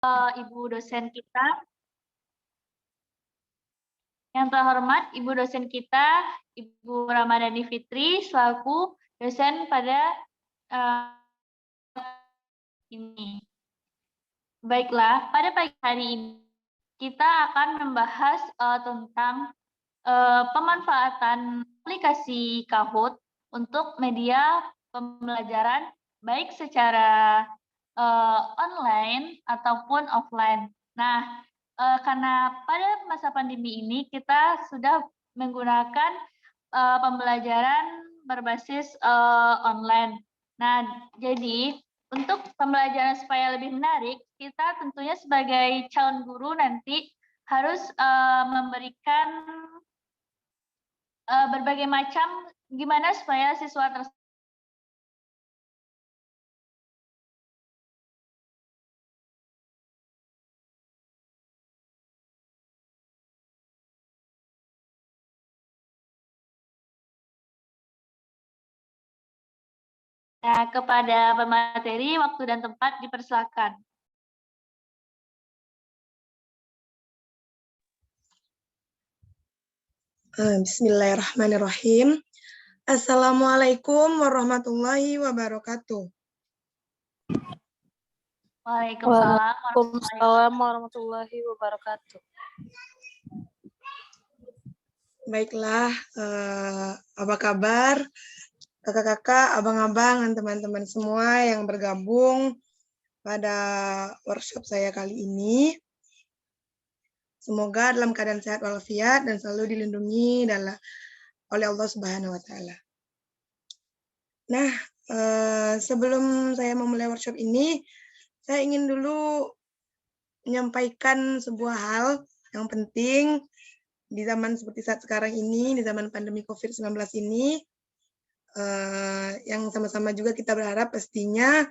Ibu dosen kita. Yang terhormat Ibu dosen kita, Ibu Ramadhani Fitri, selaku dosen pada ini. Baiklah, pada pagi hari ini kita akan membahas tentang pemanfaatan aplikasi Kahoot untuk media pembelajaran baik secara online ataupun offline. Nah, karena pada masa pandemi ini kita sudah menggunakan pembelajaran berbasis online. Nah, jadi untuk pembelajaran supaya lebih menarik, kita tentunya sebagai calon guru nanti harus memberikan berbagai macam gimana supaya siswa tersebut kepada pemateri, waktu dan tempat dipersilakan. Bismillahirrahmanirrahim. Assalamualaikum warahmatullahi wabarakatuh. Waalaikumsalam warahmatullahi wabarakatuh. Baiklah, apa kabar kakak-kakak, abang-abang, dan teman-teman semua yang bergabung pada workshop saya kali ini. Semoga dalam keadaan sehat walafiat dan selalu dilindungi oleh Allah Subhanahu wa Ta'ala. Nah, sebelum saya memulai workshop ini, saya ingin dulu menyampaikan sebuah hal yang penting di zaman seperti saat sekarang ini, di zaman pandemi COVID-19 ini, yang sama-sama juga kita berharap pastinya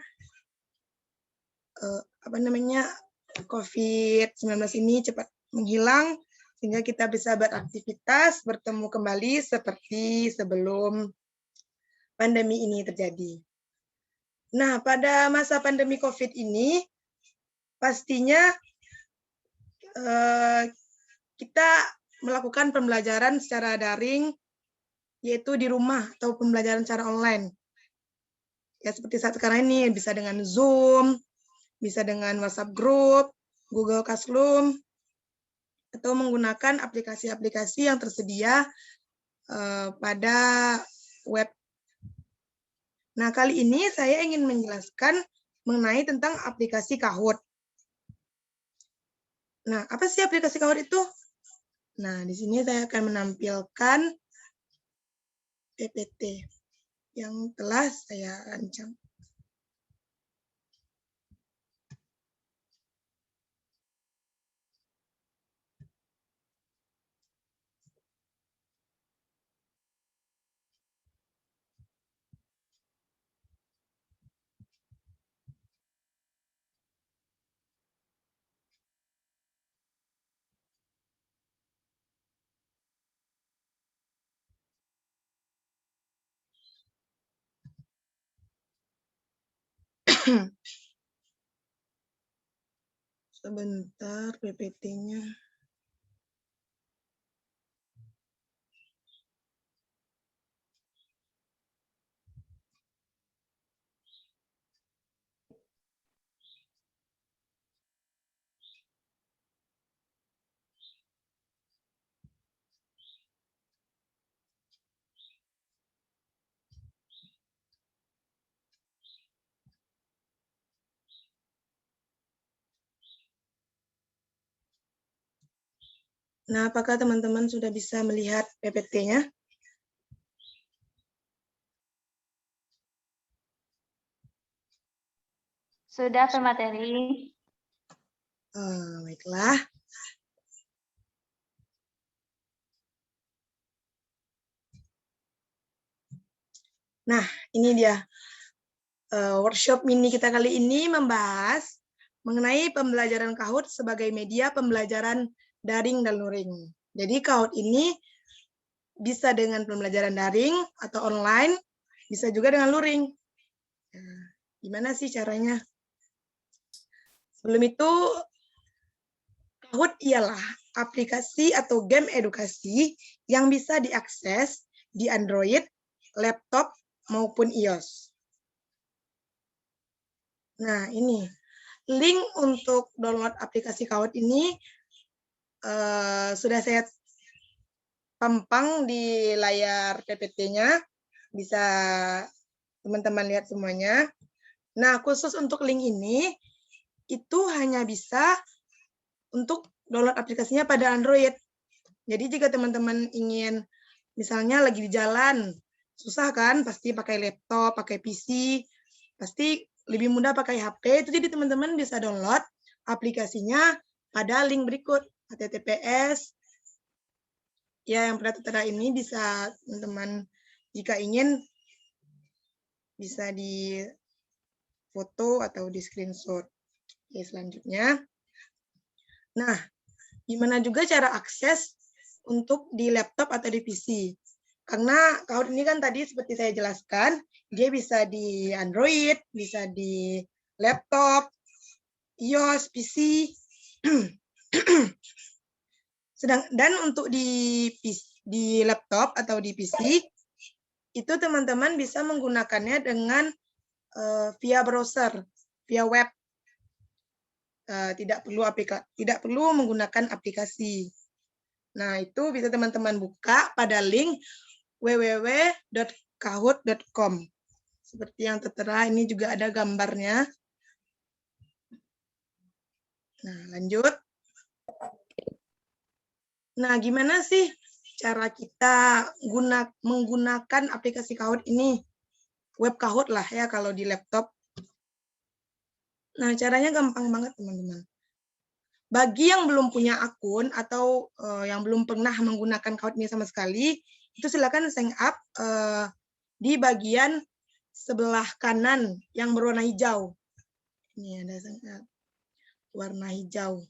COVID-19 ini cepat menghilang sehingga kita bisa beraktivitas, bertemu kembali seperti sebelum pandemi ini terjadi. Nah, pada masa pandemi COVID ini pastinya kita melakukan pembelajaran secara daring, yaitu di rumah atau pembelajaran secara online. Ya, seperti saat sekarang ini bisa dengan Zoom, bisa dengan WhatsApp Group, Google Classroom, atau menggunakan aplikasi-aplikasi yang tersedia pada web. Nah, kali ini saya ingin menjelaskan mengenai tentang aplikasi Kahoot. Nah, apa sih aplikasi Kahoot itu? Nah, di sini saya akan menampilkan PPT yang telah saya rancang. Sebentar PPT-nya. Nah, apakah teman-teman sudah bisa melihat PPT-nya? Sudah, pemateri. Baiklah. Nah, ini dia. Workshop mini kita kali ini membahas mengenai pembelajaran Kahoot sebagai media pembelajaran daring dan luring. Jadi Kahoot ini bisa dengan pembelajaran daring atau online, bisa juga dengan luring. Nah, gimana sih caranya? Sebelum itu, Kahoot ialah aplikasi atau game edukasi yang bisa diakses di Android, laptop, maupun iOS. Nah, ini link untuk download aplikasi Kahoot ini sudah saya pampang di layar PPT-nya. Bisa teman-teman lihat semuanya. Nah, khusus untuk link ini, itu hanya bisa untuk download aplikasinya pada Android. Jadi jika teman-teman ingin, misalnya lagi di jalan, susah kan, pasti pakai laptop, pakai PC, pasti lebih mudah pakai HP, itu jadi teman-teman bisa download aplikasinya pada link berikut, https, ya yang pada tertera ini bisa teman-teman jika ingin bisa di foto atau di screenshot. Oke, selanjutnya. Nah, gimana juga cara akses untuk di laptop atau di PC? Karena Kahoot ini kan tadi seperti saya jelaskan, dia bisa di Android, bisa di laptop, iOS, PC. Dan untuk di laptop atau di PC, itu teman-teman bisa menggunakannya dengan via browser, via web. Tidak perlu menggunakan aplikasi. Nah, itu bisa teman-teman buka pada link www.kahoot.com. Seperti yang tertera, ini juga ada gambarnya. Nah, lanjut. Nah, gimana sih cara kita menggunakan aplikasi Kahoot ini? Web Kahoot lah ya kalau di laptop. Nah, caranya gampang banget, teman-teman. Bagi yang belum punya akun atau yang belum pernah menggunakan Kahoot ini sama sekali, itu silakan sign up di bagian sebelah kanan yang berwarna hijau. Ini ada sign up warna hijau.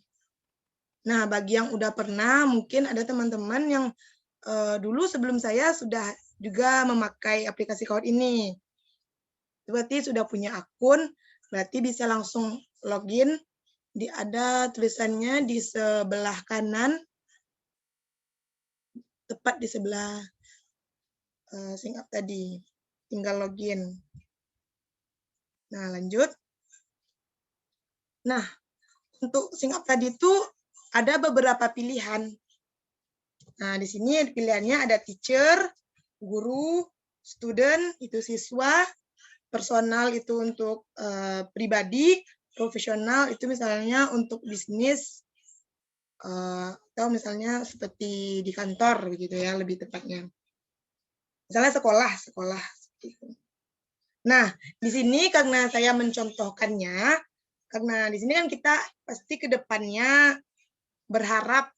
Nah, bagi yang udah pernah, mungkin ada teman-teman yang dulu sebelum saya sudah juga memakai aplikasi Kahoot ini. Berarti sudah punya akun, berarti bisa langsung login. Ada tulisannya di sebelah kanan, tepat di sebelah sign up tadi. Tinggal login. Nah, lanjut. Nah, untuk sign up tadi itu ada beberapa pilihan. Nah, di sini pilihannya ada teacher, guru, student, itu siswa, personal itu untuk pribadi, profesional itu misalnya untuk bisnis, atau misalnya seperti di kantor begitu ya, lebih tepatnya. Misalnya sekolah. Nah, di sini karena saya mencontohkannya, karena di sini kan kita pasti ke depannya berharap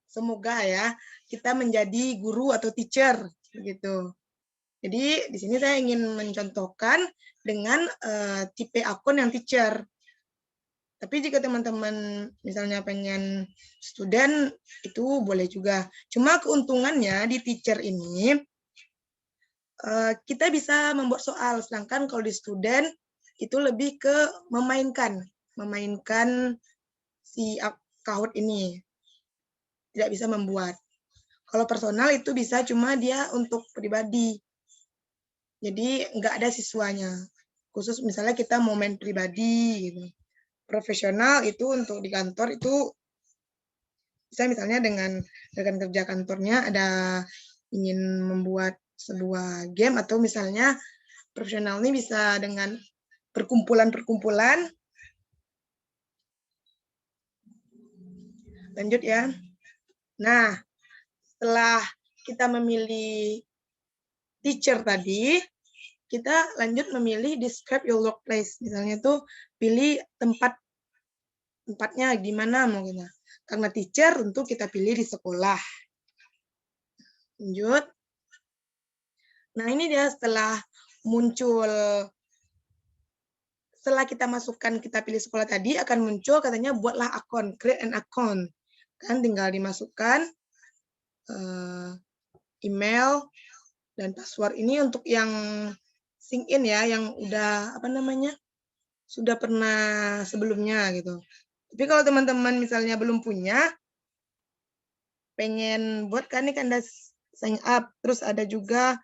semoga ya kita menjadi guru atau teacher begitu. Jadi di sini saya ingin mencontohkan dengan tipe akun yang teacher. Tapi jika teman-teman misalnya pengen student itu boleh juga. Cuma keuntungannya di teacher ini kita bisa membuat soal, sedangkan kalau di student itu lebih ke memainkan si Kahoot ini. Tidak bisa membuat. Kalau personal itu bisa, cuma dia untuk pribadi. Jadi nggak ada siswanya. Khusus misalnya kita mau main pribadi gitu. Profesional itu untuk di kantor itu bisa misalnya dengan rekan kerja kantornya ada ingin membuat sebuah game atau misalnya profesional ini bisa dengan perkumpulan-perkumpulan. Lanjut ya. Nah, setelah kita memilih teacher tadi, kita lanjut memilih describe your workplace. Misalnya tuh pilih tempatnya gimana mau kita. Karena teacher untuk kita pilih di sekolah. Lanjut. Nah, ini dia setelah kita masukkan, kita pilih sekolah tadi, akan muncul katanya buatlah akun, create an account. Kan tinggal dimasukkan email dan password ini untuk yang sign in ya, yang udah sudah pernah sebelumnya gitu. Tapi kalau teman-teman misalnya belum punya, pengen buat kan ini kan ada sign up, terus ada juga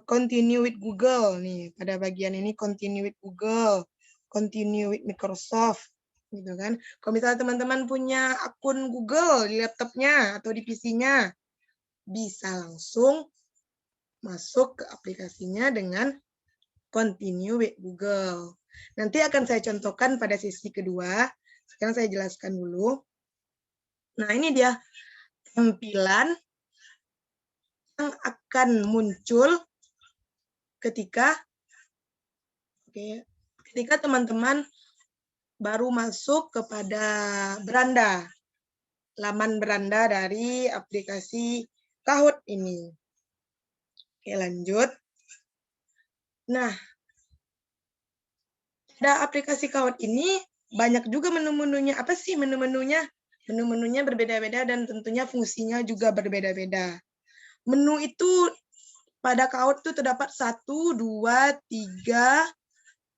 continue with Google nih, pada bagian ini continue with Google, continue with Microsoft gitu kan. Kalau misalnya teman-teman punya akun Google di laptopnya atau di PC-nya, bisa langsung masuk ke aplikasinya dengan continue with Google. Nanti akan saya contohkan pada sesi kedua. Sekarang saya jelaskan dulu. Nah, ini dia tampilan yang akan muncul ketika teman-teman baru masuk kepada beranda, laman beranda dari aplikasi Kahoot ini. Oke, lanjut. Nah, pada aplikasi Kahoot ini banyak juga menu-menunya. Apa sih menu-menunya? Menu-menunya berbeda-beda dan tentunya fungsinya juga berbeda-beda. Menu itu pada Kahoot itu terdapat 1, 2, 3,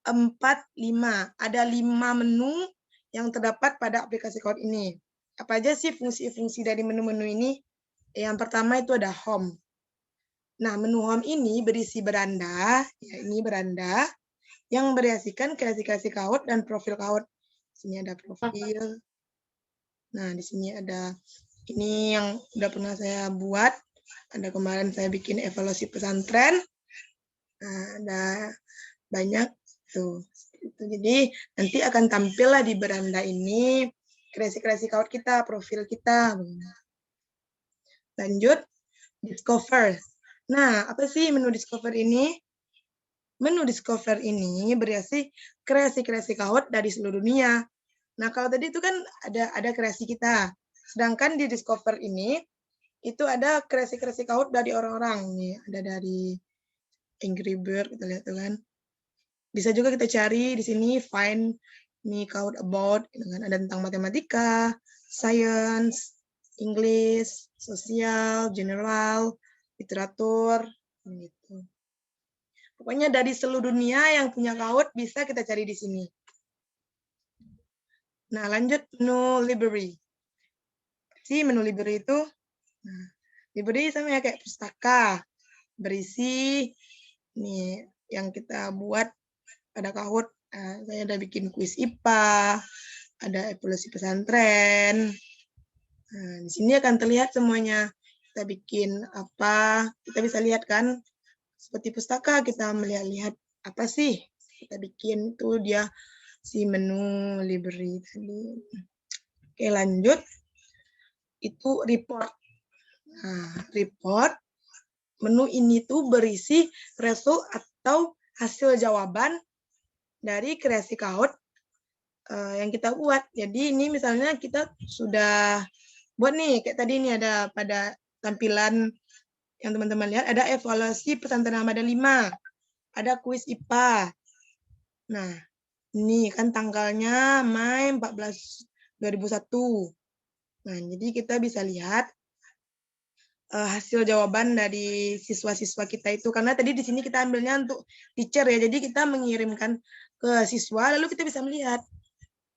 4, 5. Ada 5 menu yang terdapat pada aplikasi Kahoot ini. Apa aja sih fungsi-fungsi dari menu-menu ini? Yang pertama itu ada home. Nah, menu home ini berisi beranda, ya ini beranda, yang berisikan kreasi-kreasi Kahoot dan profil Kahoot. Di sini ada profil. Nah, di sini ada ini yang udah pernah saya buat. Ada kemarin saya bikin evaluasi pesantren. Nah, ada banyak tuh. Jadi nanti akan tampil lah di beranda ini kreasi-kreasi Kahoot kita, profil kita. Lanjut, discover. Nah, apa sih menu discover ini? Menu discover ini berisi kreasi-kreasi Kahoot dari seluruh dunia. Nah, kalau tadi itu kan ada kreasi kita. Sedangkan di discover ini itu ada kreasi-kreasi Kahoot dari orang-orang. Nih, ada dari Angry Bird, kita lihat tuh kan. Bisa juga kita cari di sini find me Kahoot about, dengan ada tentang matematika, science, English, sosial, general, literatur, gitu. Pokoknya dari seluruh dunia yang punya Kahoot bisa kita cari di sini. Nah, lanjut menu library. Si menu library itu, nah, library sama ya kayak pustaka, berisi nih yang kita buat pada Kahoot. Nah, saya ada bikin kuis IPA, ada evaluasi pesantren. Nah, di sini akan terlihat semuanya. Kita bikin apa, kita bisa lihat kan, seperti pustaka kita melihat-lihat apa sih kita bikin, itu dia si menu library tadi. Oke, lanjut. Itu report. Nah, report, menu ini tuh berisi result atau hasil jawaban dari kreasi Kahoot yang kita buat. Jadi ini misalnya kita sudah buat nih, kayak tadi ini ada pada tampilan yang teman-teman lihat, ada evaluasi pesantren Ramadan 5, ada kuis IPA. Nah, ini kan tanggalnya Mei 14 2001. Nah, jadi kita bisa lihat hasil jawaban dari siswa-siswa kita itu, karena tadi di sini kita ambilnya untuk teacher ya, jadi kita mengirimkan ke siswa, lalu kita bisa melihat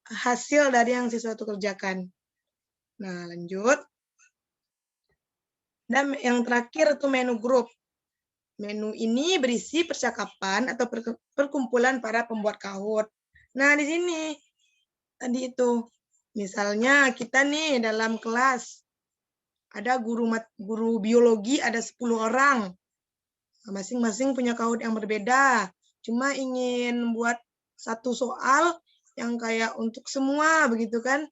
hasil dari yang siswa itu kerjakan. Nah, lanjut. Dan yang terakhir itu menu grup. Menu ini berisi percakapan atau perkumpulan para pembuat Kahoot. Nah, di sini tadi itu, misalnya kita nih dalam kelas, ada guru biologi ada 10 orang. Masing-masing punya Kahoot yang berbeda. Cuma ingin buat satu soal yang kayak untuk semua begitu kan.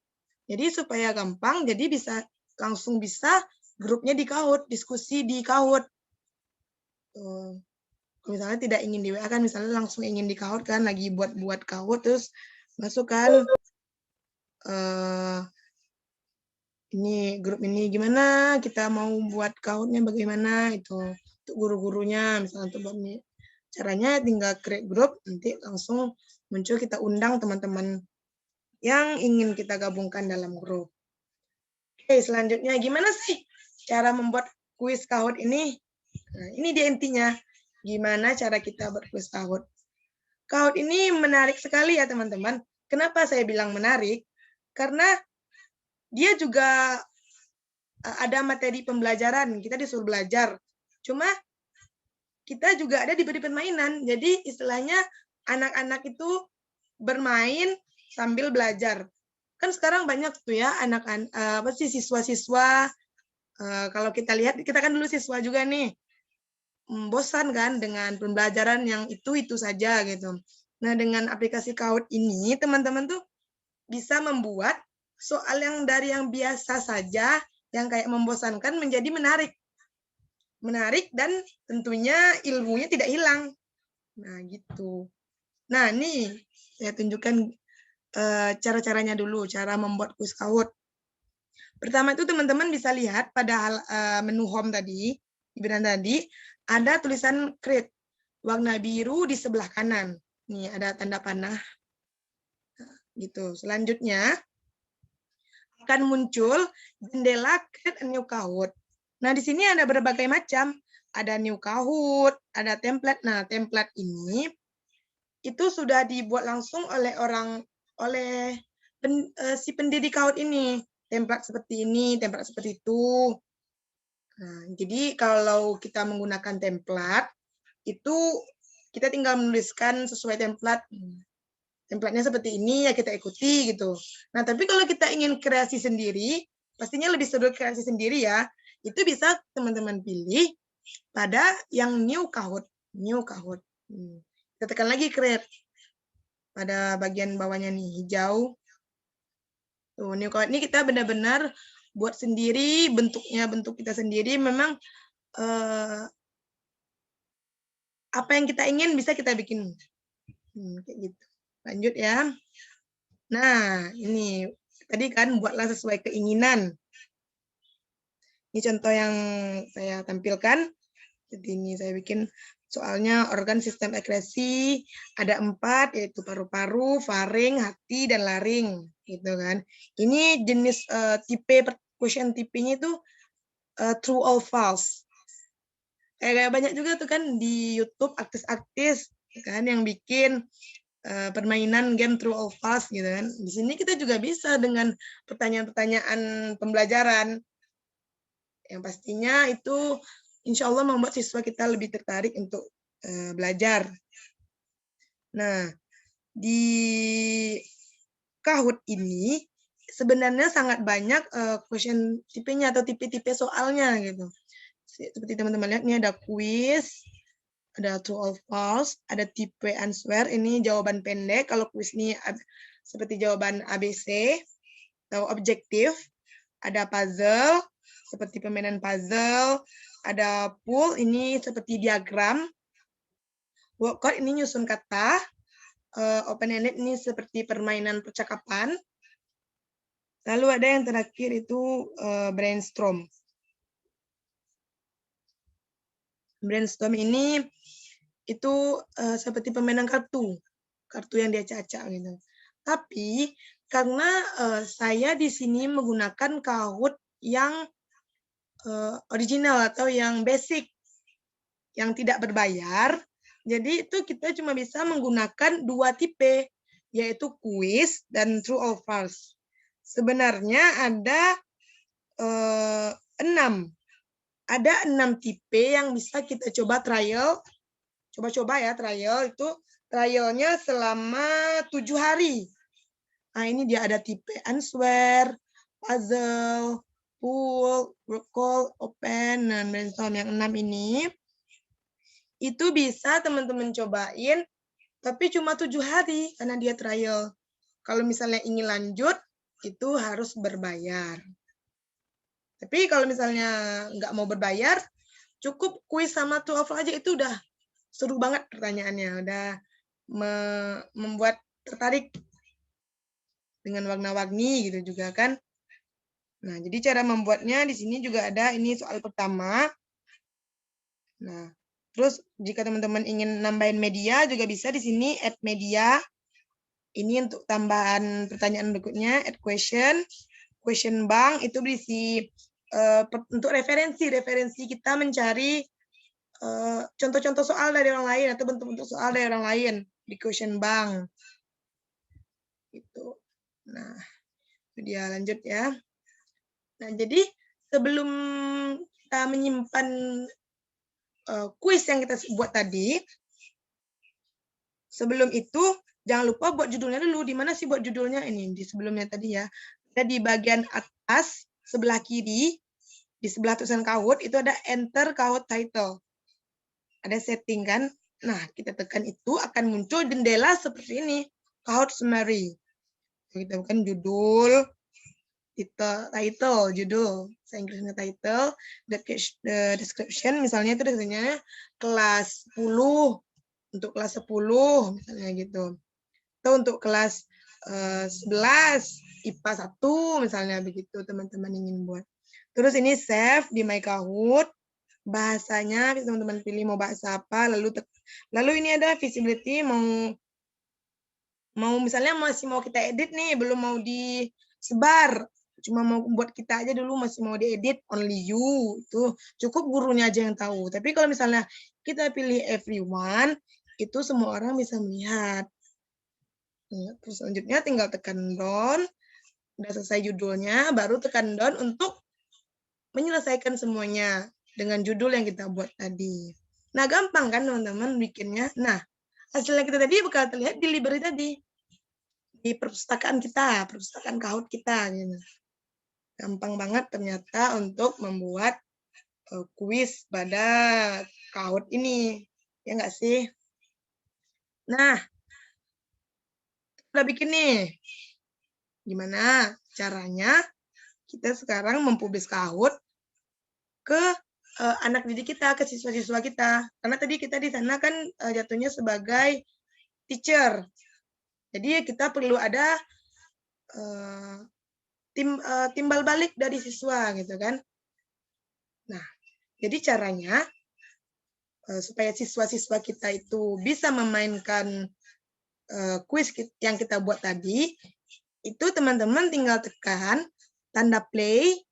Jadi supaya gampang, jadi langsung bisa grupnya di Kahoot, diskusi di Kahoot. Tuh. Misalnya tidak ingin di WA kan, misalnya langsung ingin di Kahoot kan, lagi buat Kahoot terus masukkan ini grup ini gimana, kita mau buat Kahootnya bagaimana itu untuk guru-gurunya, misalnya untuk buat ini. Caranya tinggal create grup, nanti langsung muncul, kita undang teman-teman yang ingin kita gabungkan dalam grup. Oke, selanjutnya gimana sih cara membuat kuis Kahoot ini? Nah, ini dia intinya. Gimana cara kita buat kuis Kahoot? Kahoot ini menarik sekali ya teman-teman. Kenapa saya bilang menarik? Karena dia juga ada materi pembelajaran, kita disuruh belajar. Cuma kita juga ada diberi permainan. Jadi istilahnya anak-anak itu bermain sambil belajar. Kan sekarang banyak tuh ya anak-anak siswa-siswa, kalau kita lihat, kita kan dulu siswa juga nih, bosan kan dengan pembelajaran yang itu saja gitu. Nah, dengan aplikasi Kahoot ini teman-teman tuh bisa membuat soal yang dari yang biasa saja, yang kayak membosankan menjadi menarik. Menarik dan tentunya ilmunya tidak hilang. Nah, gitu. Nah, nih saya tunjukkan cara-caranya dulu, cara membuat kuis Kahoot. Pertama itu teman-teman bisa lihat pada menu home tadi, di bagian tadi, ada tulisan create, warna biru di sebelah kanan. Nih, ada tanda panah. Gitu. Selanjutnya, akan muncul jendela create a new Kahoot. Nah, di sini ada berbagai macam. Ada new Kahoot, ada template. Nah, template ini itu sudah dibuat langsung oleh si pendiri Kahoot ini. Template seperti ini, template seperti itu. Nah, jadi kalau kita menggunakan template, itu kita tinggal menuliskan sesuai template. Template-nya seperti ini, ya kita ikuti gitu. Nah, tapi kalau kita ingin kreasi sendiri, pastinya lebih seru kreasi sendiri ya. Itu bisa teman-teman pilih pada yang new Kahoot. New Kahoot. Kita tekan lagi create. Pada bagian bawahnya nih, hijau. Tuh, new Kahoot ini kita benar-benar buat sendiri, bentuknya bentuk kita sendiri. Memang apa yang kita ingin bisa kita bikin. Kayak gitu. Lanjut ya. Nah, ini tadi kan buatlah sesuai keinginan. Ini contoh yang saya tampilkan. Jadi ini saya bikin soalnya organ sistem ekskresi ada 4, yaitu paru-paru, faring, hati, dan laring. Gitu kan. Ini jenis tipe question tipenya itu true or false. Kayak banyak juga tuh kan di YouTube artis-artis kan yang bikin permainan game true or false gitu kan. Di sini kita juga bisa dengan pertanyaan-pertanyaan pembelajaran. Yang pastinya itu insya Allah membuat siswa kita lebih tertarik untuk belajar. Nah, di Kahoot ini sebenarnya sangat banyak question tipenya atau tipe-tipe soalnya gitu. Seperti teman-teman lihat, ini ada quiz, ada true or false, ada tipe answer, ini jawaban pendek. Kalau quiz ini seperti jawaban ABC, atau objektif. Ada puzzle, seperti permainan puzzle. Ada pool, ini seperti diagram. Workout, ini nyusun kata. Open-ended, ini seperti permainan percakapan. Lalu ada yang terakhir itu brainstorm. Brainstorm ini itu seperti permainan kartu yang diacak-acak gitu. Tapi karena saya di sini menggunakan Kahoot yang original atau yang basic, yang tidak berbayar, jadi itu kita cuma bisa menggunakan 2 tipe, yaitu quiz dan true or false. Sebenarnya ada 6. Ada 6 tipe yang bisa kita coba trial. Coba-coba ya trial, itu trialnya selama 7 hari. Nah, ini dia ada tipe answer, puzzle, pool, recall, open, dan brainstorm. Yang 6 ini itu bisa teman-teman cobain, tapi cuma 7 hari karena dia trial. Kalau misalnya ingin lanjut, itu harus berbayar. Tapi kalau misalnya nggak mau berbayar, cukup kuis sama true or false aja, itu udah seru banget pertanyaannya, udah membuat tertarik dengan warna-warni gitu juga kan. Nah, jadi cara membuatnya di sini juga ada, ini soal pertama. Nah, terus jika teman-teman ingin nambahin media juga bisa di sini add media. Ini untuk tambahan pertanyaan berikutnya, add question. Question bank itu berisi untuk referensi kita mencari contoh-contoh soal dari orang lain atau bentuk-bentuk soal dari orang lain. di question bank. Gitu. Nah, itu dia, lanjut ya. Nah, jadi sebelum kita menyimpan kuis yang kita buat tadi, sebelum itu jangan lupa buat judulnya dulu. Di mana sih buat judulnya? Ini di sebelumnya tadi ya. Ada di bagian atas sebelah kiri, di sebelah tulisan Kahoot itu ada enter Kahoot title. Ada setting kan? Nah, kita tekan itu akan muncul jendela seperti ini. Kahoot summary. Kita bukan judul, title, judul. Saya Inggrisnya title, the description misalnya itu biasanya kelas 10 untuk kelas 10 misalnya gitu. Atau untuk kelas 11 IPA 1 misalnya begitu teman-teman ingin buat. Terus ini save di My Kahoot. Bahasanya teman-teman pilih mau bahasa apa, lalu ini ada visibility mau misalnya masih mau kita edit nih, belum mau disebar, cuma mau buat kita aja dulu, masih mau diedit only you, itu cukup gurunya aja yang tahu. Tapi kalau misalnya kita pilih everyone, itu semua orang bisa melihat. Terus selanjutnya tinggal tekan down, udah selesai judulnya, baru tekan down untuk menyelesaikan semuanya dengan judul yang kita buat tadi. Nah, gampang kan teman-teman bikinnya? Nah, hasilnya kita tadi bakal terlihat di library tadi. Di perpustakaan kita, perpustakaan Kahoot kita. Gitu. Gampang banget ternyata untuk membuat kuis pada Kahoot ini. Ya nggak sih? Nah, udah bikin nih. Gimana caranya kita sekarang mempublish Kahoot ke anak didik kita, ke siswa-siswa kita. Karena tadi kita di sana kan jatuhnya sebagai teacher. Jadi kita perlu ada timbal balik dari siswa gitu kan. Nah, jadi caranya supaya siswa-siswa kita itu bisa memainkan kuis yang kita buat tadi, itu teman-teman tinggal tekan tanda play.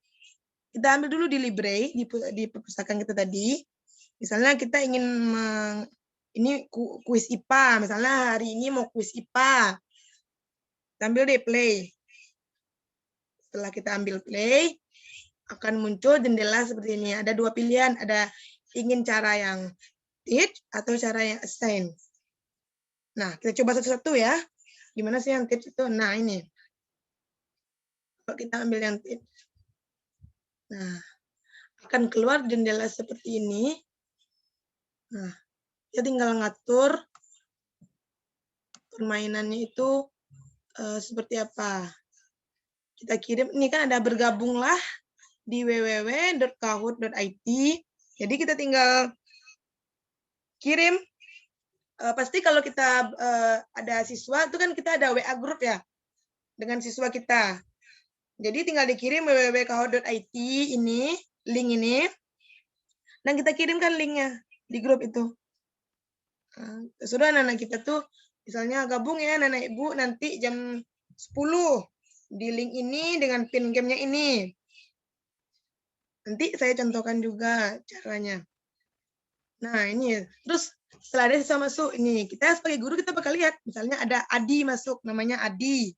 Kita ambil dulu di library, di perpustakaan kita tadi. Misalnya kita ingin ini kuis IPA, misalnya hari ini mau kuis IPA. Kita ambil deh play. Setelah kita ambil play, akan muncul jendela seperti ini. Ada dua pilihan, ada ingin cara yang teach atau cara yang assign. Nah, kita coba satu-satu ya. Gimana sih yang teach itu? Nah, ini. Kalau kita ambil yang teach. Nah, akan keluar jendela seperti ini. Nah, kita tinggal ngatur permainannya itu seperti apa. Kita kirim, ini kan ada bergabunglah di www.kahoot.it. Jadi kita tinggal kirim. Pasti kalau kita ada siswa, itu kan kita ada WA group ya, dengan siswa kita. Jadi tinggal dikirim www.kahoot.it ini, link ini, dan kita kirimkan linknya di grup itu. Sudah anak-anak kita tuh, misalnya gabung ya anak-anak ibu nanti jam 10 di link ini dengan pin gamenya ini. Nanti saya contohkan juga caranya. Nah ini, terus setelah ada siswa masuk, ini kita sebagai guru kita bakal lihat, misalnya ada Adi masuk, namanya Adi.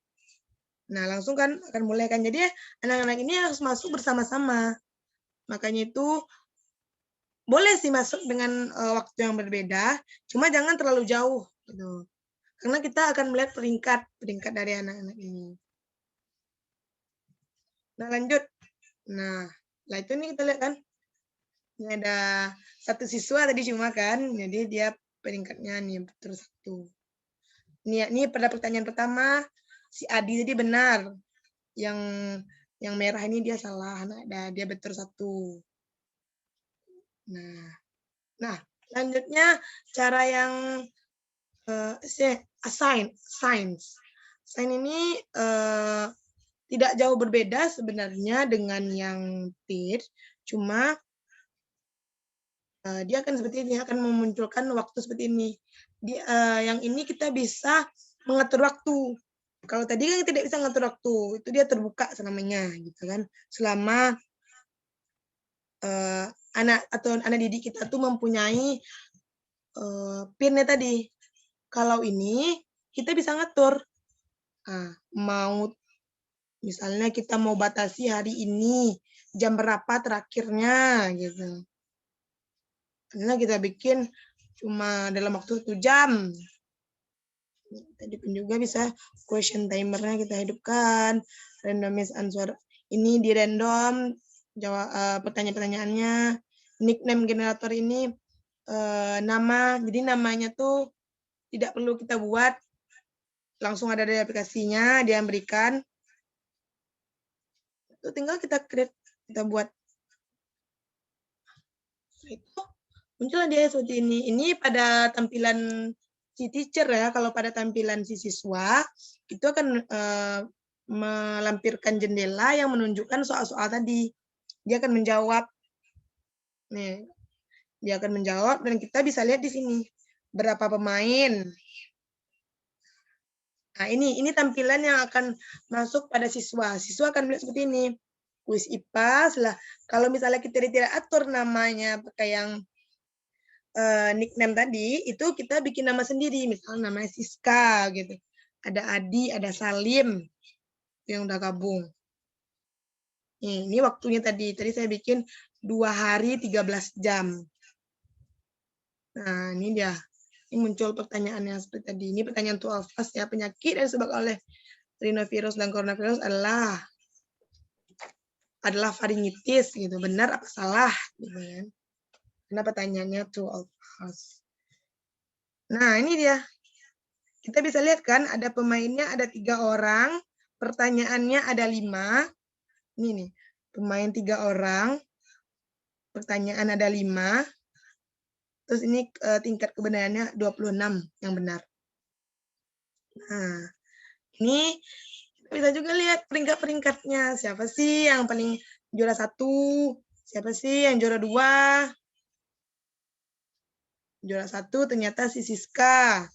Nah langsung kan akan mulai kan, jadi anak-anak ini harus masuk bersama-sama. Makanya itu boleh sih masuk dengan waktu yang berbeda, cuma jangan terlalu jauh, gitu. Karena kita akan melihat peringkat dari anak-anak ini. Nah lanjut, nah itu nih kita lihat kan, ini ada satu siswa tadi cuma kan, jadi dia peringkatnya nih terus 1. Ini pada pertanyaan pertama si Adi tadi benar, yang merah ini dia salah, nah dia betul 1. Nah, lanjutnya cara yang assign. Assign ini tidak jauh berbeda sebenarnya dengan yang teach, cuma dia akan seperti ini, akan memunculkan waktu seperti ini. Yang ini kita bisa mengatur waktu. Kalau tadi kan tidak bisa mengatur waktu, itu dia terbuka namanya, gitu kan. Selama anak didik kita tuh mempunyai PIN-nya tadi. Kalau ini kita bisa ngatur. Nah, mau misalnya kita mau batasi hari ini jam berapa terakhirnya gitu. Karena kita bikin cuma dalam waktu 1 jam. Tadi pun juga bisa question timernya kita hidupkan, randomize answer. Ini di random jawab pertanyaan-pertanyaannya. Nickname generator ini nama. Jadi namanya tuh tidak perlu kita buat, langsung ada di aplikasinya, dia yang berikan. Itu tinggal kita create, kita buat. Itu muncullah dia seperti ini. Ini pada tampilan si teacher ya. Kalau pada tampilan si siswa itu akan melampirkan jendela yang menunjukkan soal-soal tadi. Dia akan menjawab. Nih, dia akan menjawab dan kita bisa lihat di sini berapa pemain. Nah, ini tampilan yang akan masuk pada siswa. Siswa akan melihat seperti ini. Kuis IPA, kalau misalnya kita tidak atur namanya pakai yang nickname tadi, itu kita bikin nama sendiri. Misalnya namanya Siska gitu. Ada Adi, ada Salim yang udah gabung. Ini waktunya tadi. Tadi saya bikin 2 hari 13 jam. Nah, ini dia. Ini muncul pertanyaannya seperti tadi. Ini pertanyaan tuafas ya. Penyakit yang disebabkan oleh rhinovirus dan coronavirus adalah faringitis gitu. Benar apa salah gitu kan. Karena pertanyaannya true or false. Nah, ini dia. Kita bisa lihat kan ada pemainnya ada 3 orang, pertanyaannya ada 5. Ini nih, pemain 3 orang, pertanyaan ada 5. Terus ini tingkat kebenarannya 26 yang benar. Nah, ini kita bisa juga lihat peringkat-peringkatnya. Siapa sih yang paling juara 1? Siapa sih yang juara 2? Juara 1 ternyata si Siska.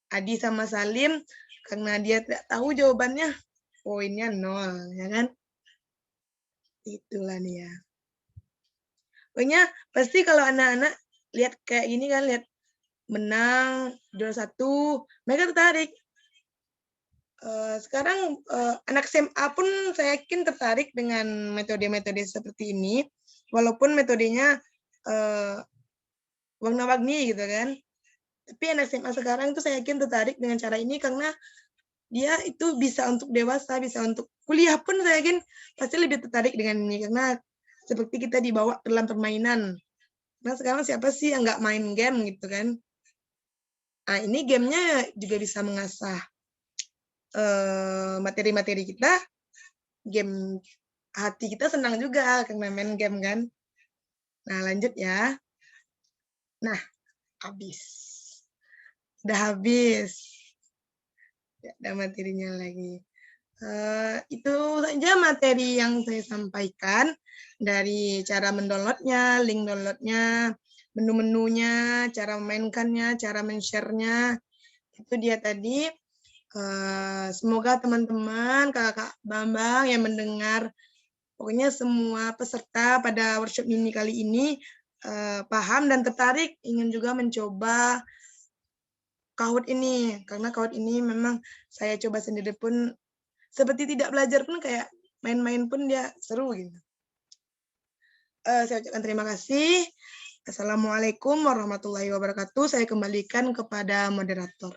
Adi sama Salim, karena dia tidak tahu jawabannya, poinnya 0, ya kan? Itulah dia. Pokoknya pasti kalau anak-anak lihat kayak gini kan, lihat menang, juara 1, mereka tertarik. Sekarang anak SMA pun saya yakin tertarik dengan metode-metode seperti ini, walaupun metodenya warna-warni gitu kan. Tapi anak SMA sekarang itu saya yakin tertarik dengan cara ini karena dia itu bisa untuk dewasa, bisa untuk kuliah pun saya yakin pasti lebih tertarik dengan ini karena seperti kita dibawa ke dalam permainan. Nah sekarang siapa sih yang nggak main game gitu kan? Nah ini gamenya juga bisa mengasah materi-materi kita. Game hati kita senang juga karena main game kan. Nah lanjut ya. Nah habis. Udah habis. Tidak ada materinya lagi. Itu saja materi yang saya sampaikan dari cara mendownloadnya, link downloadnya, menu-menunya, cara memainkannya, cara men-share-nya. Itu dia tadi. Semoga teman-teman, kakak Bambang yang mendengar, pokoknya semua peserta pada workshop mini kali ini paham dan tertarik ingin juga mencoba Kahoot ini. Karena Kahoot ini memang saya coba sendiri pun seperti tidak belajar pun kayak main-main pun dia seru gitu. Saya ucapkan terima kasih. Assalamualaikum warahmatullahi wabarakatuh. Saya kembalikan kepada moderator.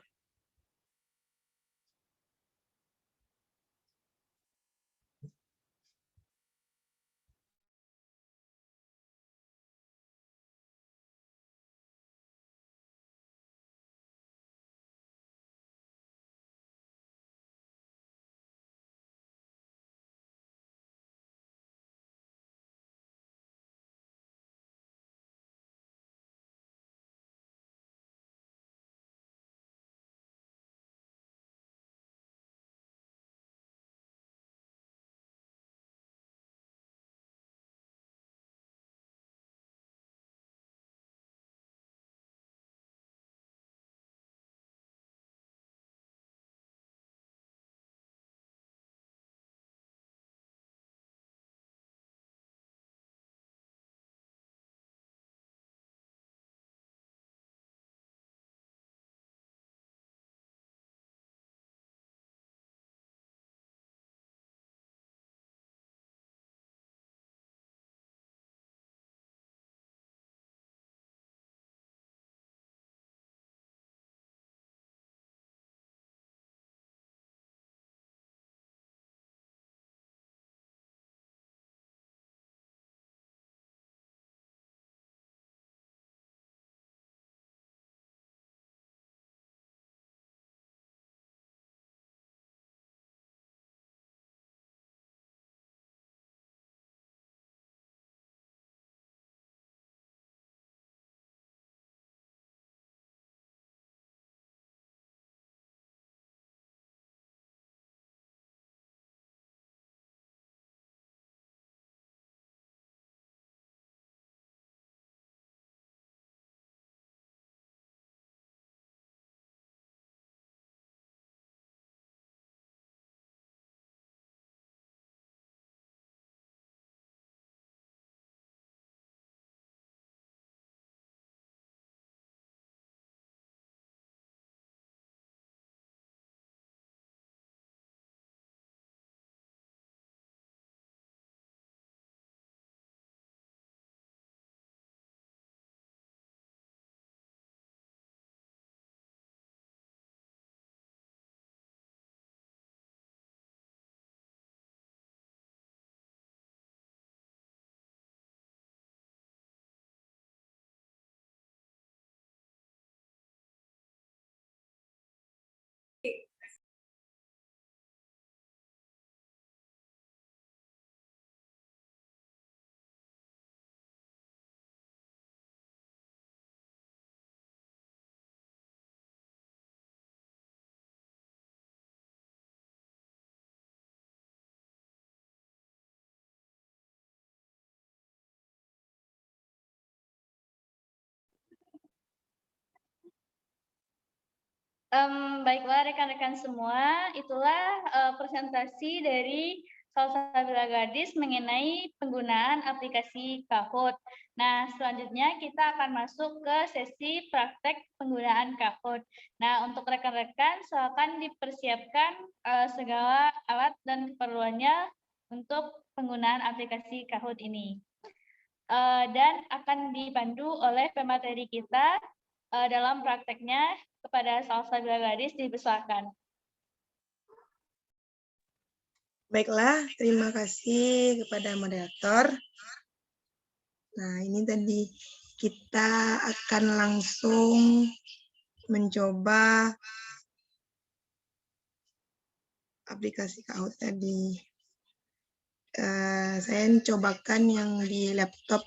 Baiklah rekan-rekan semua, itulah presentasi dari Salsabila Gadis mengenai penggunaan aplikasi Kahoot. Nah, selanjutnya kita akan masuk ke sesi praktek penggunaan Kahoot. Nah, untuk rekan-rekan, silakan dipersiapkan segala alat dan keperluannya untuk penggunaan aplikasi Kahoot ini. Dan akan dipandu oleh pemateri kita dalam prakteknya. Kepada Salsabila Gadis dipersilakan. Baiklah, terima kasih kepada moderator. Nah, ini tadi kita akan langsung mencoba aplikasi Kahoot tadi. Saya cobakan yang di laptop.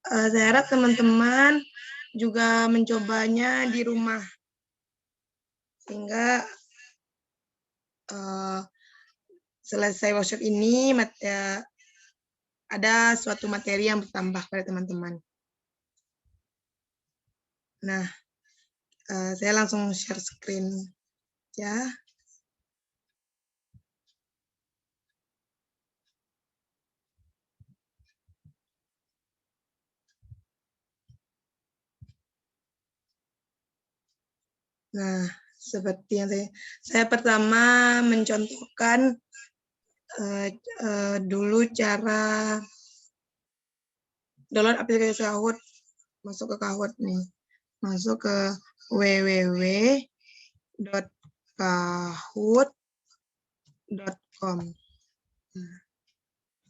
Saya harap teman-teman juga mencobanya di rumah, sehingga selesai workshop ini ada suatu materi yang bertambah pada teman-teman. Nah, saya langsung share screen ya. Nah, seperti yang saya pertama mencontohkan dulu cara download aplikasi Kahoot, masuk ke Kahoot nih, masuk ke www.kahoot.com. Nah,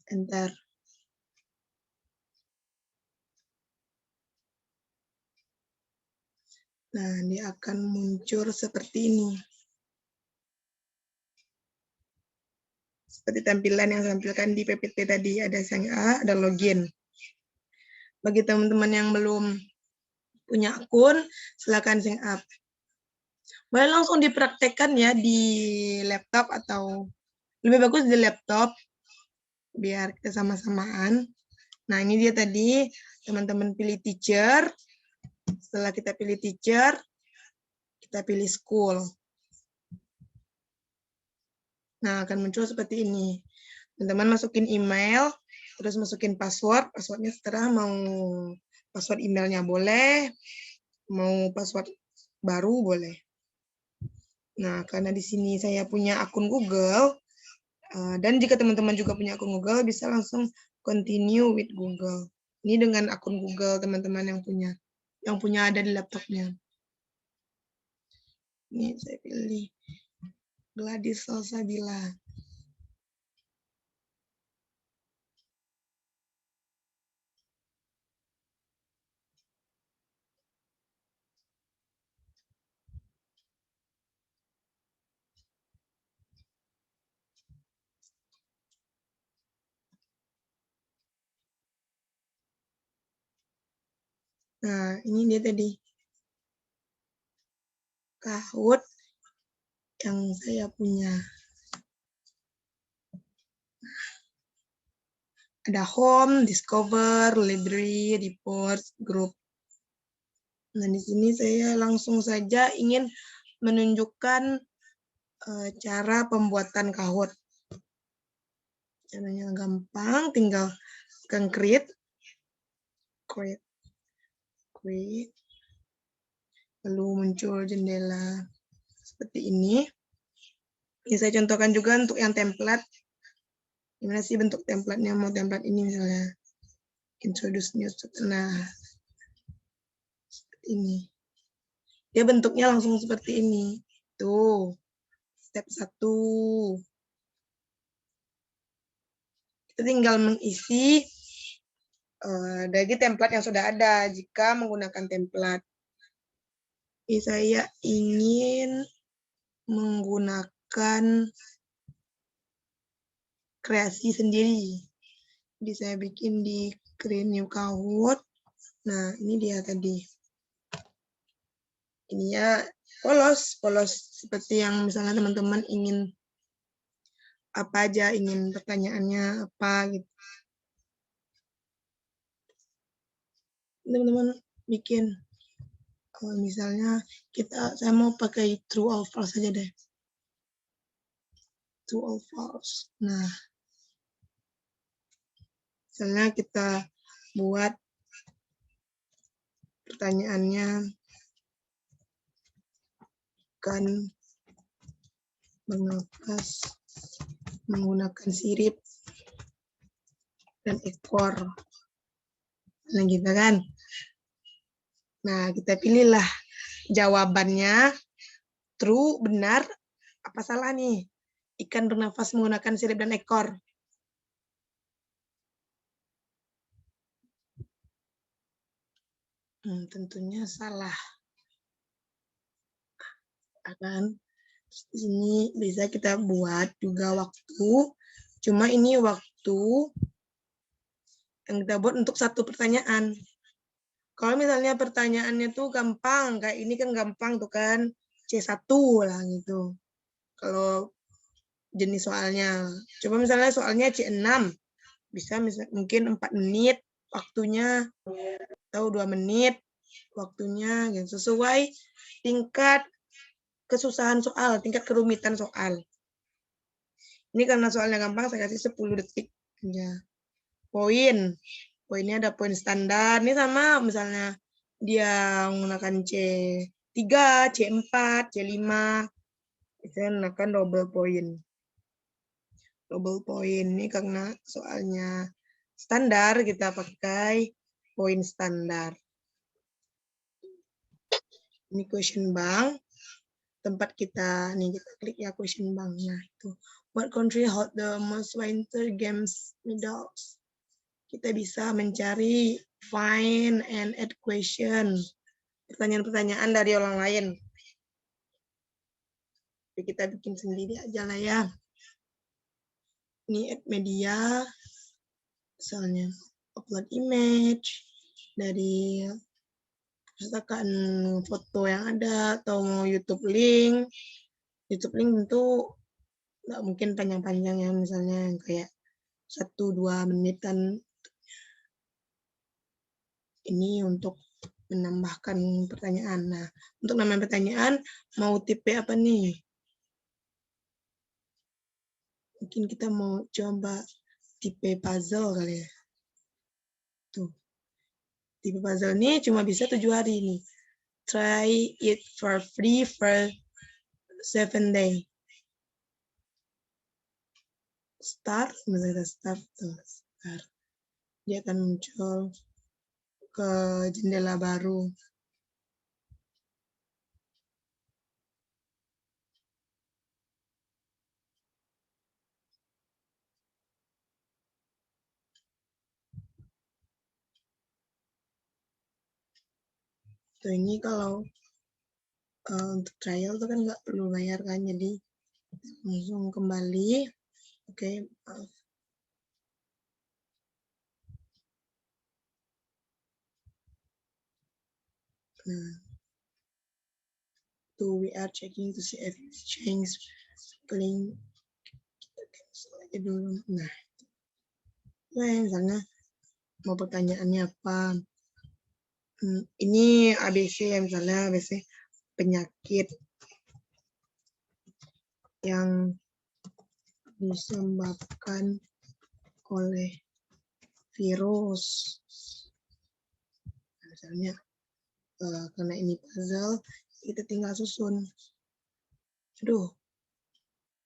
enter. Nah, dia akan muncul seperti ini. Seperti tampilan yang saya tampilkan di PPT tadi, ada sign up, ada login. Bagi teman-teman yang belum punya akun, silakan sign up. Boleh langsung dipraktekkan ya di laptop atau lebih bagus di laptop, biar kita sama-samaan. Nah, ini dia tadi, teman-teman pilih teacher. Setelah kita pilih teacher, kita pilih school. Nah, akan muncul seperti ini. Teman-teman masukin email, terus masukin password. Passwordnya setelah mau password emailnya boleh, mau password baru boleh. Nah, karena di sini saya punya akun Google, dan jika teman-teman juga punya akun Google, bisa langsung continue with Google. Ini dengan akun Google teman-teman yang punya ada di laptopnya. Ini saya pilih Gladys Salsabila. Nah, ini dia tadi. Kahoot yang saya punya. Ada home, discover, library, reports, group. Nah, di sini saya langsung saja ingin menunjukkan cara pembuatan Kahoot. Caranya gampang, tinggal tekan create. Lalu muncul jendela seperti ini. Ini saya contohkan juga untuk yang template. Gimana sih bentuk template-nya? Mau template ini misalnya. Introduce new student. Nah, seperti ini. Dia bentuknya langsung seperti ini. Tuh, step 1. Kita tinggal mengisi dari template yang sudah ada jika menggunakan template. Jadi saya ingin menggunakan kreasi sendiri. Jadi saya bikin di create new Kahoot. Nah, ini dia tadi. Ininya polos seperti yang misalnya teman-teman ingin apa aja, ingin pertanyaannya apa gitu. Teman-teman bikin. Misalnya saya mau pakai true or false saja deh. True or false. Nah, misalnya kita buat pertanyaannya kan bernafas menggunakan sirip dan ekor. Nah, gitu kan. Nah, kita pilihlah jawabannya true, benar, apa salah nih? Ikan bernafas menggunakan sirip dan ekor. Tentunya salah. Akan di sini bisa kita buat juga waktu. Cuma ini waktu yang kita buat untuk satu pertanyaan. Kalau misalnya pertanyaannya tuh gampang, kayak ini kan gampang tuh kan, C1 lah gitu. Kalau jenis soalnya. Coba misalnya soalnya C6, bisa mungkin 4 menit waktunya, atau 2 menit waktunya, gitu. Sesuai tingkat kesusahan soal, tingkat kerumitan soal. Ini karena soalnya gampang, saya kasih 10 detik. Ya. Poinnya ada poin standar. Ini sama misalnya dia menggunakan C3, C4, C5. Saya menggunakan double point. Double point ini karena soalnya standar, kita pakai poin standar. Ini question bank. Tempat kita, nih kita klik ya question bank. Nah itu, what country hold the most winter games medals? Kita bisa mencari find and add question. Pertanyaan-pertanyaan dari orang lain. Jadi kita bikin sendiri aja lah ya. Ini add media, misalnya upload image dari perpustakaan foto yang ada, atau mau YouTube link. YouTube link tentu nggak mungkin panjang-panjang ya, misalnya yang kayak 1-2 menitan. Ini untuk menambahkan pertanyaan. Nah, untuk nambah pertanyaan, mau tipe apa nih? Mungkin kita mau coba tipe puzzle kali ya. Tuh. Tipe puzzle ini cuma bisa 7 hari nih. Try it for free for 7 days. Start, misalnya start. Dia akan muncul ke jendela baru. Tuh, ini kalau untuk trial itu kan nggak perlu bayar kan, jadi langsung kembali. Oke, maaf. Nah, we are checking to see if it's changed. Link kita cancel aja dulu. Nah, misalnya mau pertanyaannya apa? Ini ABC ya, misalnya ABC penyakit yang disebabkan oleh virus. Misalnya karena ini puzzle, kita tinggal susun. Aduh,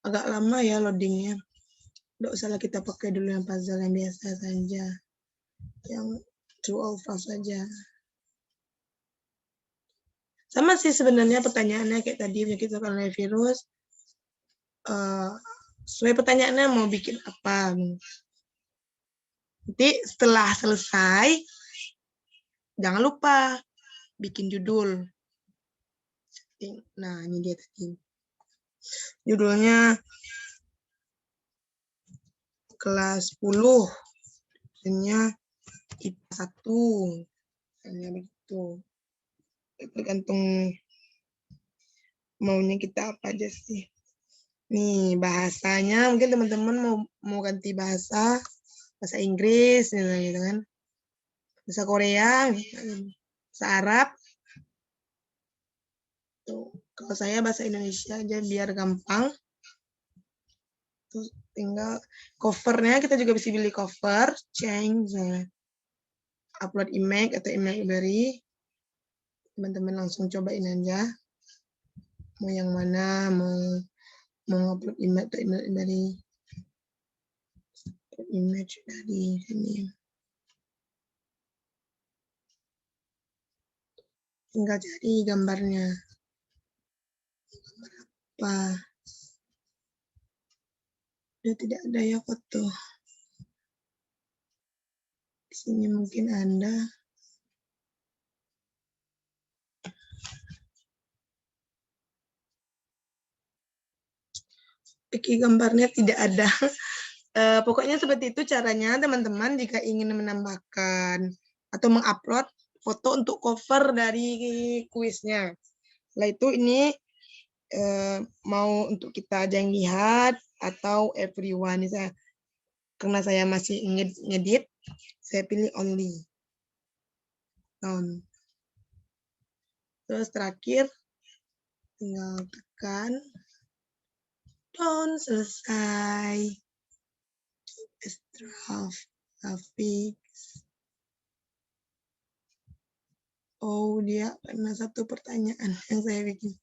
agak lama ya loadingnya. Nggak usahlah kita pakai dulu yang puzzle yang biasa saja, yang true or false saja. Sama sih sebenarnya pertanyaannya kayak tadi, penyakit disebabkan oleh virus. Sesuai pertanyaannya mau bikin apa. Nanti setelah selesai, jangan lupa bikin judul. Nah, ini dia tadi. Judulnya kelas 10. Misalnya IPA 1. Misalnya begitu. Tergantung maunya kita apa aja sih. Nih, bahasanya mungkin teman-teman mau ganti bahasa Inggris gitu kan. Bahasa Korea, bahasa Arab. Tuh, kalau saya bahasa Indonesia aja biar gampang. Terus tinggal covernya kita juga bisa pilih cover, change, upload image atau image library. Teman-teman langsung cobain aja. Mau yang mana, mau upload image atau image library. Image dari sini. Tinggal cari gambarnya. Gambar apa? Dia tidak ada ya foto. Di sini mungkin ada. Oke, gambarnya tidak ada. Pokoknya seperti itu caranya teman-teman jika ingin menambahkan atau mengupload foto untuk cover dari kuisnya. Setelah itu ini mau untuk kita aja yang lihat atau everyone. Karena saya masih ngedit, saya pilih only. Terus terakhir tinggal tekan done, selesai. Draft grafik. Oh, dia pernah satu pertanyaan yang saya bikin.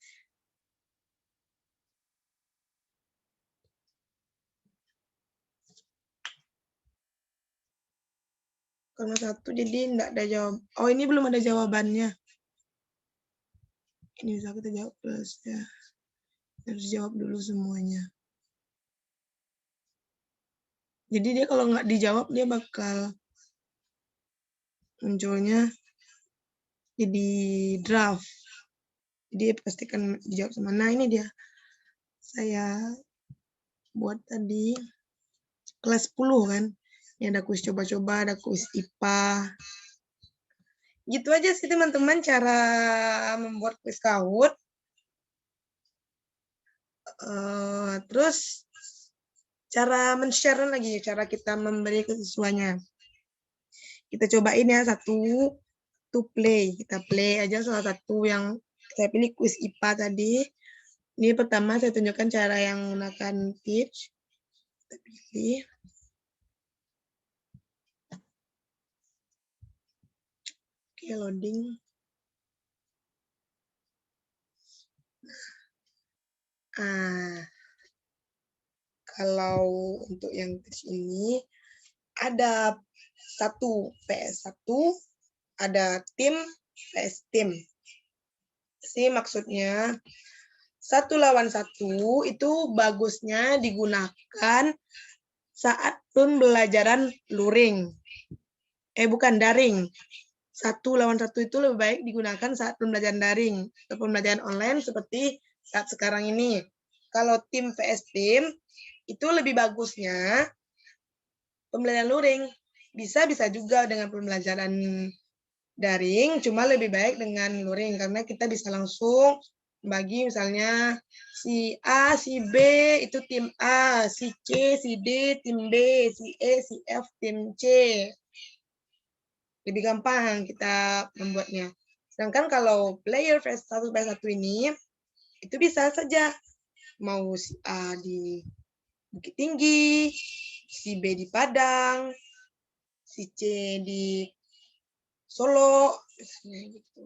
Karena satu jadi enggak ada jawab. Oh, ini belum ada jawabannya. Ini bisa kita jawab plus ya. Harus jawab dulu semuanya. Jadi dia kalau nggak dijawab dia bakal munculnya jadi draft. Jadi pastikan dijawab sama. Nah, ini dia. Saya buat tadi kelas 10 kan. Ini ada kuis coba-coba, ada kuis IPA. Gitu aja sih teman-teman cara membuat kuis Kahoot. Terus cara men-share lagi, cara kita memberi ke siswanya. Kita cobain ya satu to play. Kita play aja salah satu yang saya pilih kuis IPA tadi. Ini pertama saya tunjukkan cara yang menggunakan Teach. Kita pilih. Oke, loading. Kalau untuk yang Teach ini ada satu PS1, ada tim PS tim. Sih maksudnya 1 lawan 1 itu bagusnya digunakan saat pembelajaran luring. Bukan daring. 1 lawan 1 itu lebih baik digunakan saat pembelajaran daring atau pembelajaran online seperti saat sekarang ini. Kalau tim vs tim itu lebih bagusnya pembelajaran luring. Bisa juga dengan pembelajaran daring, cuma lebih baik dengan luring karena kita bisa langsung bagi misalnya si A, si B itu tim A, si C, si D tim B, si E, si F tim C. Lebih gampang kita membuatnya. Sedangkan kalau player vs 1 vs 1 ini itu bisa saja mau si A di Bukit Tinggi, si B di Padang, si C di Solo, misalnya gitu.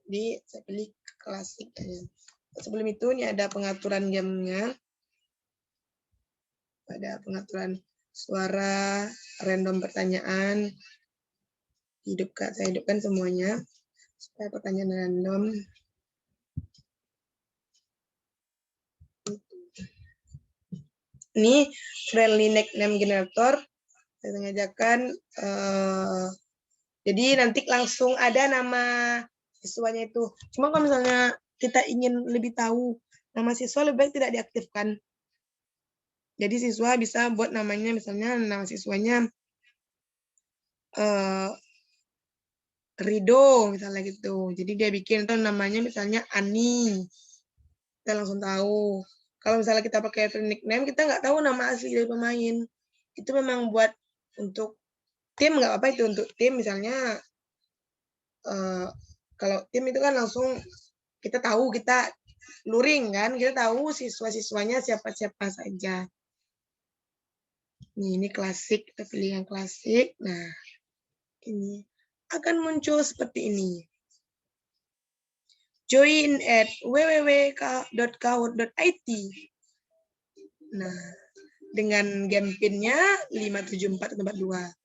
Jadi saya pilih klasik aja. Sebelum itu ini ada pengaturan gamenya. Ada pengaturan suara, random pertanyaan. Saya hidupkan semuanya supaya pertanyaan random. Ini friendly nickname generator. Saya sengajakan jadi nanti langsung ada nama siswanya itu. Cuma kalau misalnya kita ingin lebih tahu nama siswa, lebih baik tidak diaktifkan. Jadi siswa bisa buat namanya, misalnya nama siswanya Rido, misalnya gitu. Jadi dia bikin itu namanya misalnya Ani. Kita langsung tahu. Kalau misalnya kita pakai nickname, kita nggak tahu nama asli dari pemain. Itu memang buat untuk tim, nggak apa-apa itu untuk tim misalnya. Kalau tim itu kan langsung kita tahu, kita luring kan, kita tahu siswa-siswanya siapa-siapa saja. Ini klasik, kita pilih yang klasik. Nah, ini akan muncul seperti ini. Join at www.kahoot.it. Nah, dengan game PIN-nya 57442.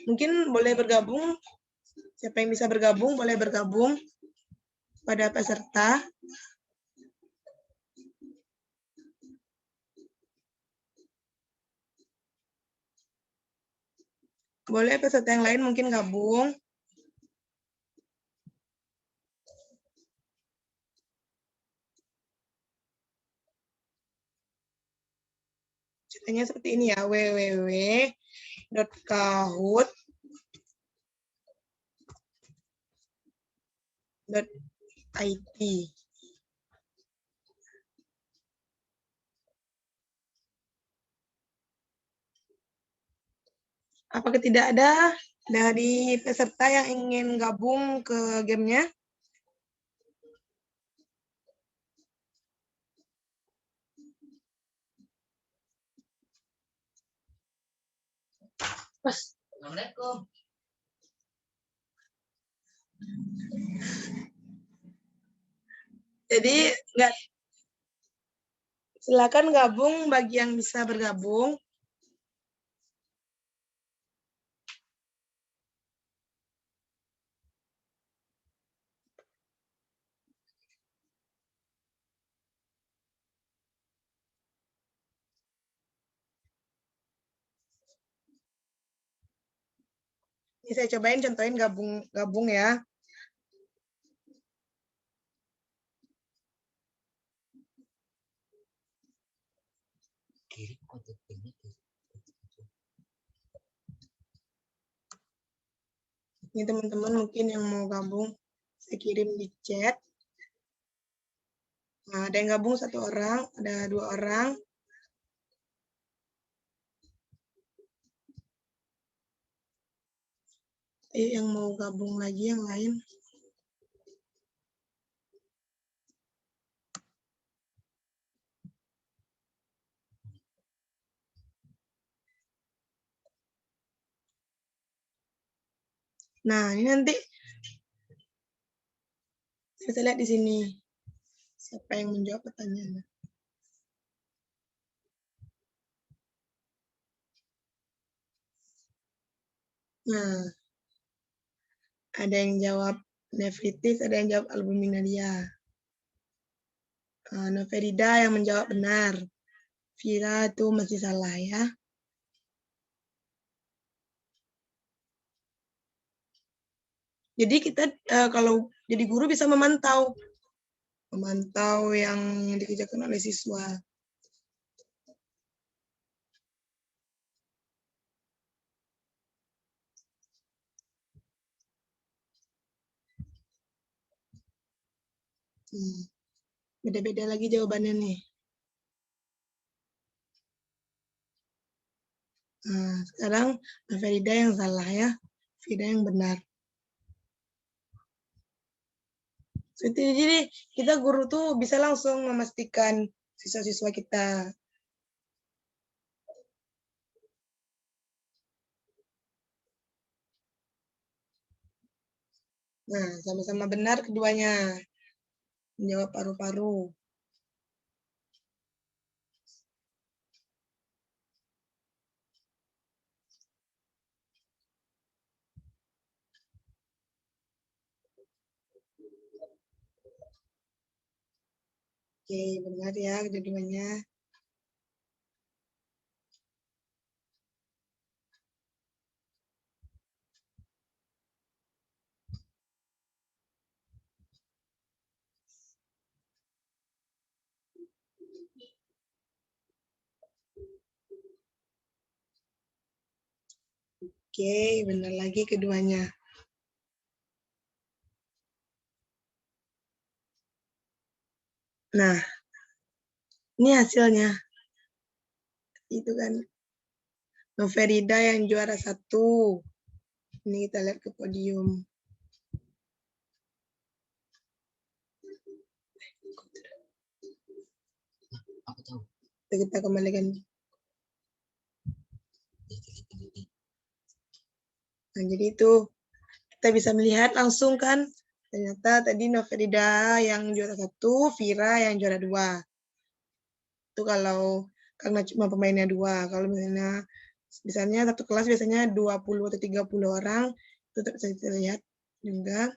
Mungkin boleh bergabung. Siapa yang bisa bergabung, boleh bergabung pada peserta. Boleh peserta yang lain mungkin gabung. Ceritanya seperti ini ya, www.kahoot.it. Apakah tidak ada dari peserta yang ingin gabung ke gamenya? Assalamualaikum. Jadi enggak, silakan gabung bagi yang bisa bergabung. Ini saya cobain contohin gabung ya. Ini teman-teman mungkin yang mau gabung, saya kirim di chat. Nah, ada yang gabung 1 orang, ada 2 orang. Ayo yang mau gabung lagi yang lain. Nah, ini nanti bisa lihat di sini. Siapa yang menjawab pertanyaannya. Nah, ada yang jawab nefritis, ada yang jawab albuminaria. Noverida yang menjawab benar. Vira itu masih salah ya. Jadi kita kalau jadi guru bisa memantau yang dikerjakan oleh siswa. Beda-beda lagi jawabannya nih. Nah, sekarang Farida yang salah ya, Farida yang benar. Jadi kita guru tuh bisa langsung memastikan siswa-siswa kita. Nah, sama-sama benar keduanya. Menjawab paru-paru. Oke, benar ya kedua-duanya. Oke, benar lagi keduanya. Nah, ini hasilnya. Itu kan Noverida yang juara 1. Ini kita lihat ke podium. Kita kembalikan. Nah, jadi itu kita bisa melihat langsung kan, ternyata tadi Noverida yang juara 1, Vira yang juara 2. Itu kalau karena cuma pemainnya 2. Kalau misalnya satu kelas biasanya 20 atau 30 orang, itu bisa kita lihat juga.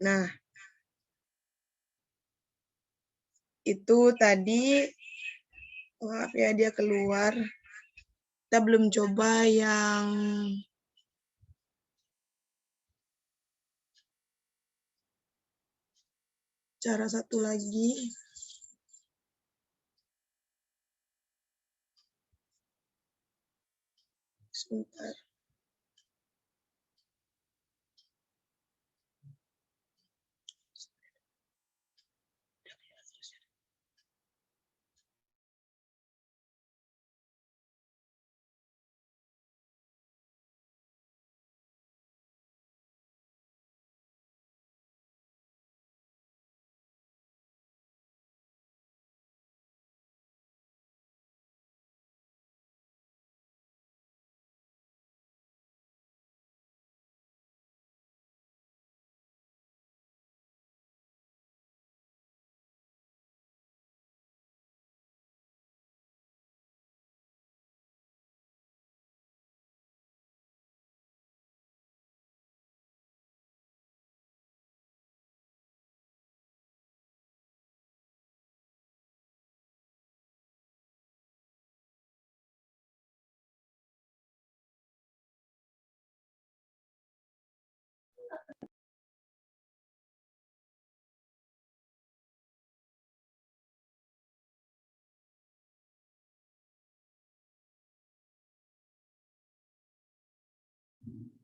Nah, itu tadi, maaf ya dia keluar. Kita belum coba yang cara satu lagi. Sebentar.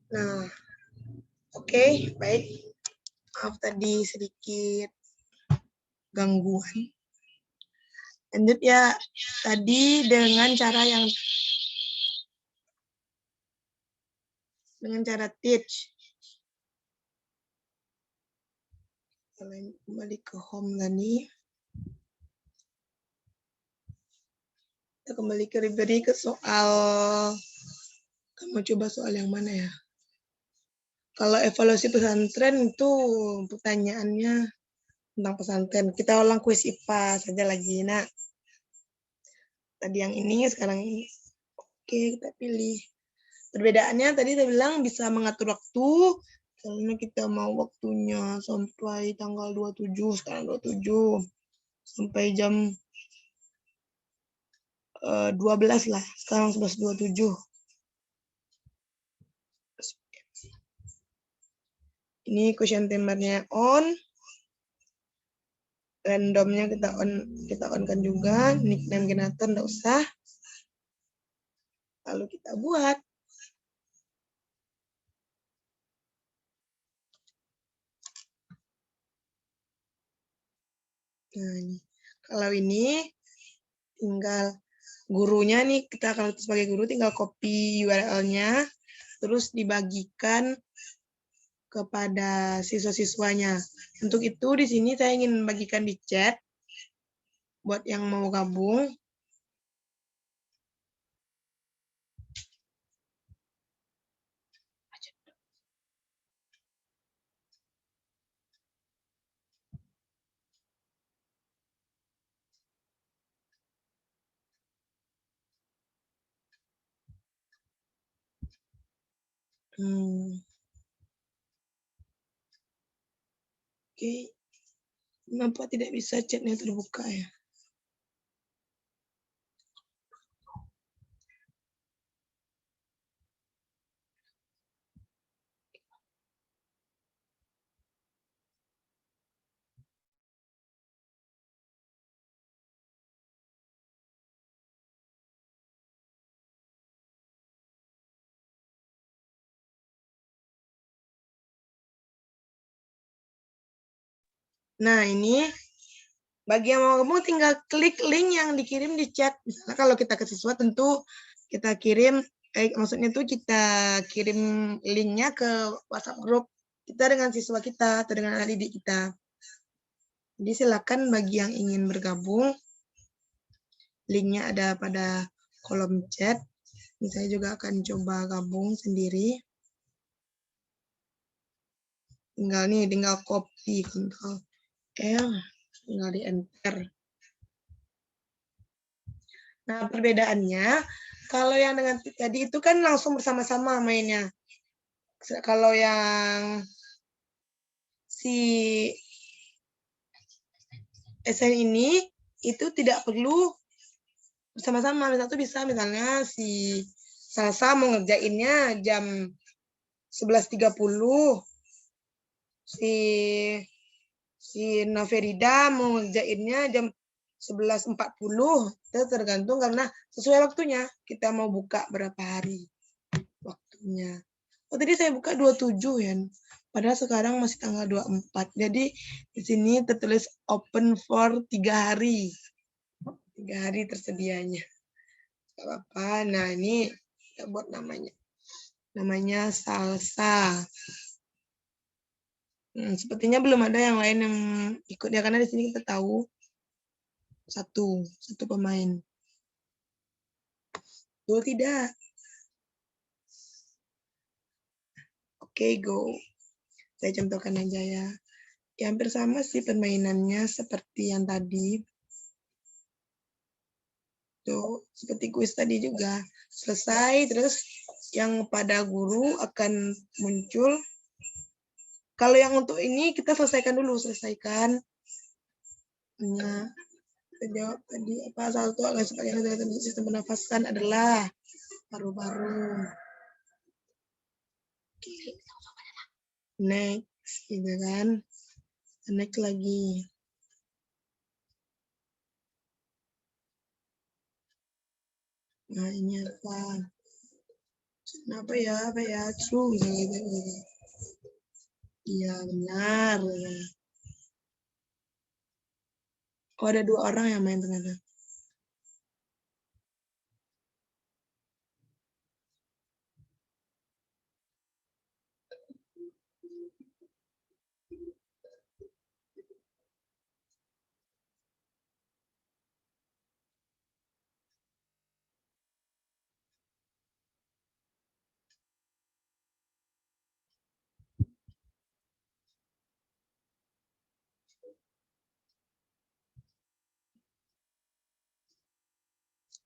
Nah, oke, baik. Maaf tadi sedikit gangguan. Lanjut ya, tadi dengan cara teach. Kembali ke home tadi. Kita kembali ke library ke soal, kamu coba soal yang mana ya? Kalau evaluasi pesantren itu pertanyaannya tentang pesantren. Kita ulang kuis IPA saja lagi, nak. Tadi yang ini, sekarang ini. Oke, kita pilih. Perbedaannya tadi saya bilang bisa mengatur waktu, karena kita mau waktunya sampai tanggal 27, sekarang 27, sampai jam 12 lah, sekarang 11.27. Ini question timernya on. Randomnya kita on kan juga, nickname generator enggak usah. Lalu kita buat. Nah, ini. Kalau ini tinggal gurunya nih, kita kalau sebagai guru tinggal copy URL-nya, terus dibagikan kepada siswa-siswanya. Untuk itu di sini saya ingin membagikan di chat buat yang mau gabung. Oke. Kenapa tidak bisa chatnya terbuka ya? Nah, ini bagi yang mau gabung tinggal klik link yang dikirim di chat. Misalnya kalau kita ke siswa tentu kita kirim, maksudnya tuh kita kirim linknya ke WhatsApp grup kita dengan siswa kita atau dengan anak didik kita. Jadi silakan bagi yang ingin bergabung, linknya ada pada kolom chat. Saya juga akan coba gabung sendiri. Tinggal copy, Ctrl L, tinggal di enter. Nah, perbedaannya, kalau yang dengan tadi itu kan langsung bersama-sama mainnya. Kalau yang si SN ini, itu tidak perlu bersama-sama. Misalnya tuh bisa misalnya si Salsa mau ngerjainnya jam 11.30, si Naferida mau ngerjainnya jam 11.40, itu tergantung karena sesuai waktunya kita mau buka berapa hari waktunya. Oh, tadi saya buka 27 ya. Padahal sekarang masih tanggal 24. Jadi di sini tertulis open for 3 hari. 3 hari tersedianya. Gak apa-apa. Nah, ini kita buat namanya. Namanya Salsa. Sepertinya belum ada yang lain yang ikut ya, karena di sini kita tahu satu pemain. Oh, tidak. Oke, go. Saya contohkan aja ya. Ya, hampir sama sih permainannya seperti yang tadi. Tuh, seperti kuis tadi juga. Selesai, terus yang pada guru akan muncul. Kalau yang untuk ini kita selesaikan dulu, selesaikan. Nah, jawab tadi apa satu alat sebagai sistem pernafasan adalah paru-paru. Next, gitu kan? Next lagi. Nah, ini apa? Apa ya? True, gitu. Iya, benar. Oh, ada 2 orang yang main ternyata.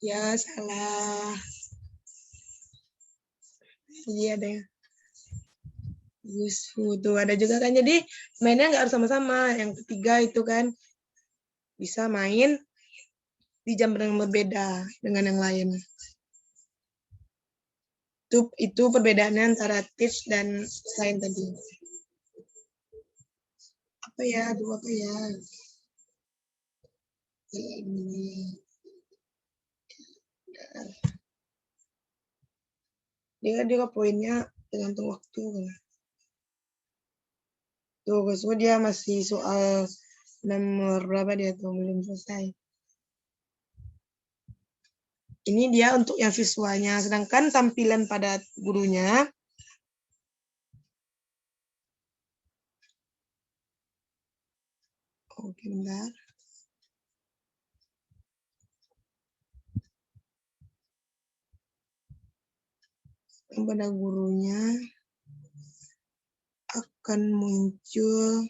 Ya, salah. Iya deh. Useful tuh ada juga kan. Jadi mainnya nggak harus sama-sama. Yang ketiga itu kan bisa main di jam yang berbeda dengan yang lain. Itu perbedaannya antara teach dan sign tadi. Apa ya? Aduh, apa ya? Ini. Dia poinnya tergantung waktu. Tuh, semua dia masih soal nomor berapa dia tuh belum selesai. Ini dia untuk yang siswanya, sedangkan tampilan pada gurunya. Oke, bentar. Yang pada gurunya akan muncul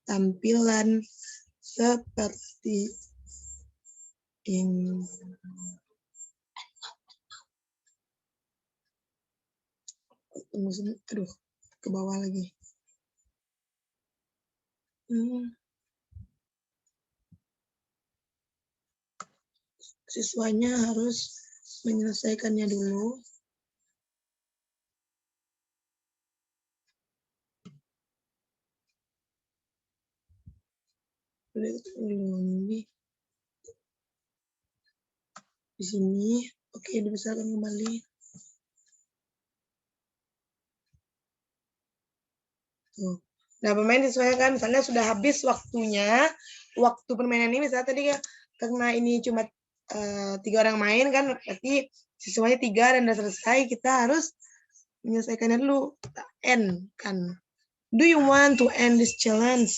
tampilan seperti ini. Aduh, ke bawah lagi. Siswanya harus menyelesaikannya dulu. Di sini, oke, dibesarkan kembali. Tuh. Nah, pemain disesuaikan, misalnya sudah habis waktunya, waktu permainan ini, misalnya tadi karena ini cuma 3 orang main kan, berarti siswanya 3 dan udah selesai, kita harus menyelesaikannya dulu. Kita end kan. Do you want to end this challenge?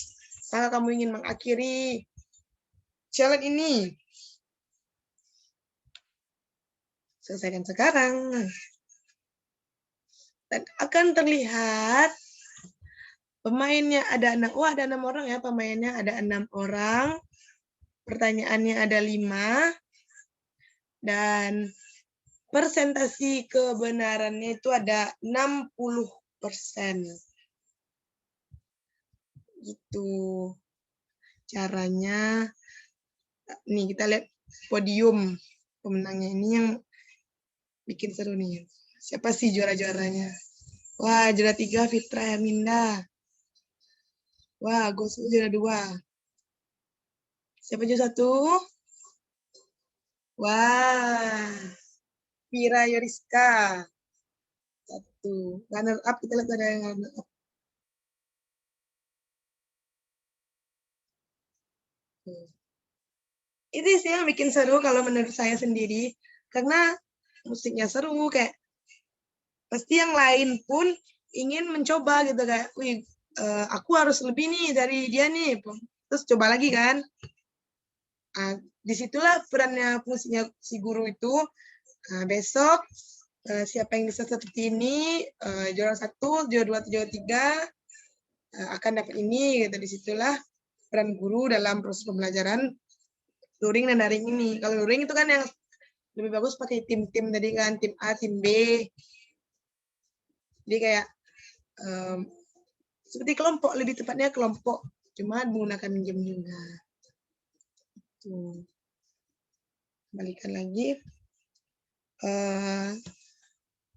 Apakah kamu ingin mengakhiri challenge ini? Selesaikan sekarang. Dan akan terlihat pemainnya ada 6. Wah, ada 6 orang ya pemainnya, ada 6 orang. Pertanyaannya ada 5. Dan persentasi kebenarannya itu ada 60%. Gitu caranya. Nih kita lihat podium pemenangnya ini yang bikin seru nih. Siapa sih juara-juaranya? Wah, juara 3 Fitra Herminda. Wah, Agus juara 2. Siapa juara 1? Wah, Vira Yoriska. 1. Runner up, kita lihat ada yang runner up. Itu sih yang bikin seru kalau menurut saya sendiri. Karena musiknya seru, kayak pasti yang lain pun ingin mencoba gitu, kayak, wih, aku harus lebih nih dari dia nih. Terus coba lagi kan. Nah, disitulah perannya fungsinya si guru itu. Nah, besok siapa yang bisa seperti ini, juara 1, juara 2, juara 3 akan dapat ini. Gitu. Disitulah peran guru dalam proses pembelajaran luring dan daring ini. Kalau luring itu kan yang lebih bagus pakai tim-tim tadi kan, tim A, tim B. Jadi kayak seperti kelompok, lebih tepatnya kelompok. Cuma menggunakan game juga. Tuh. Kembalikan lagi.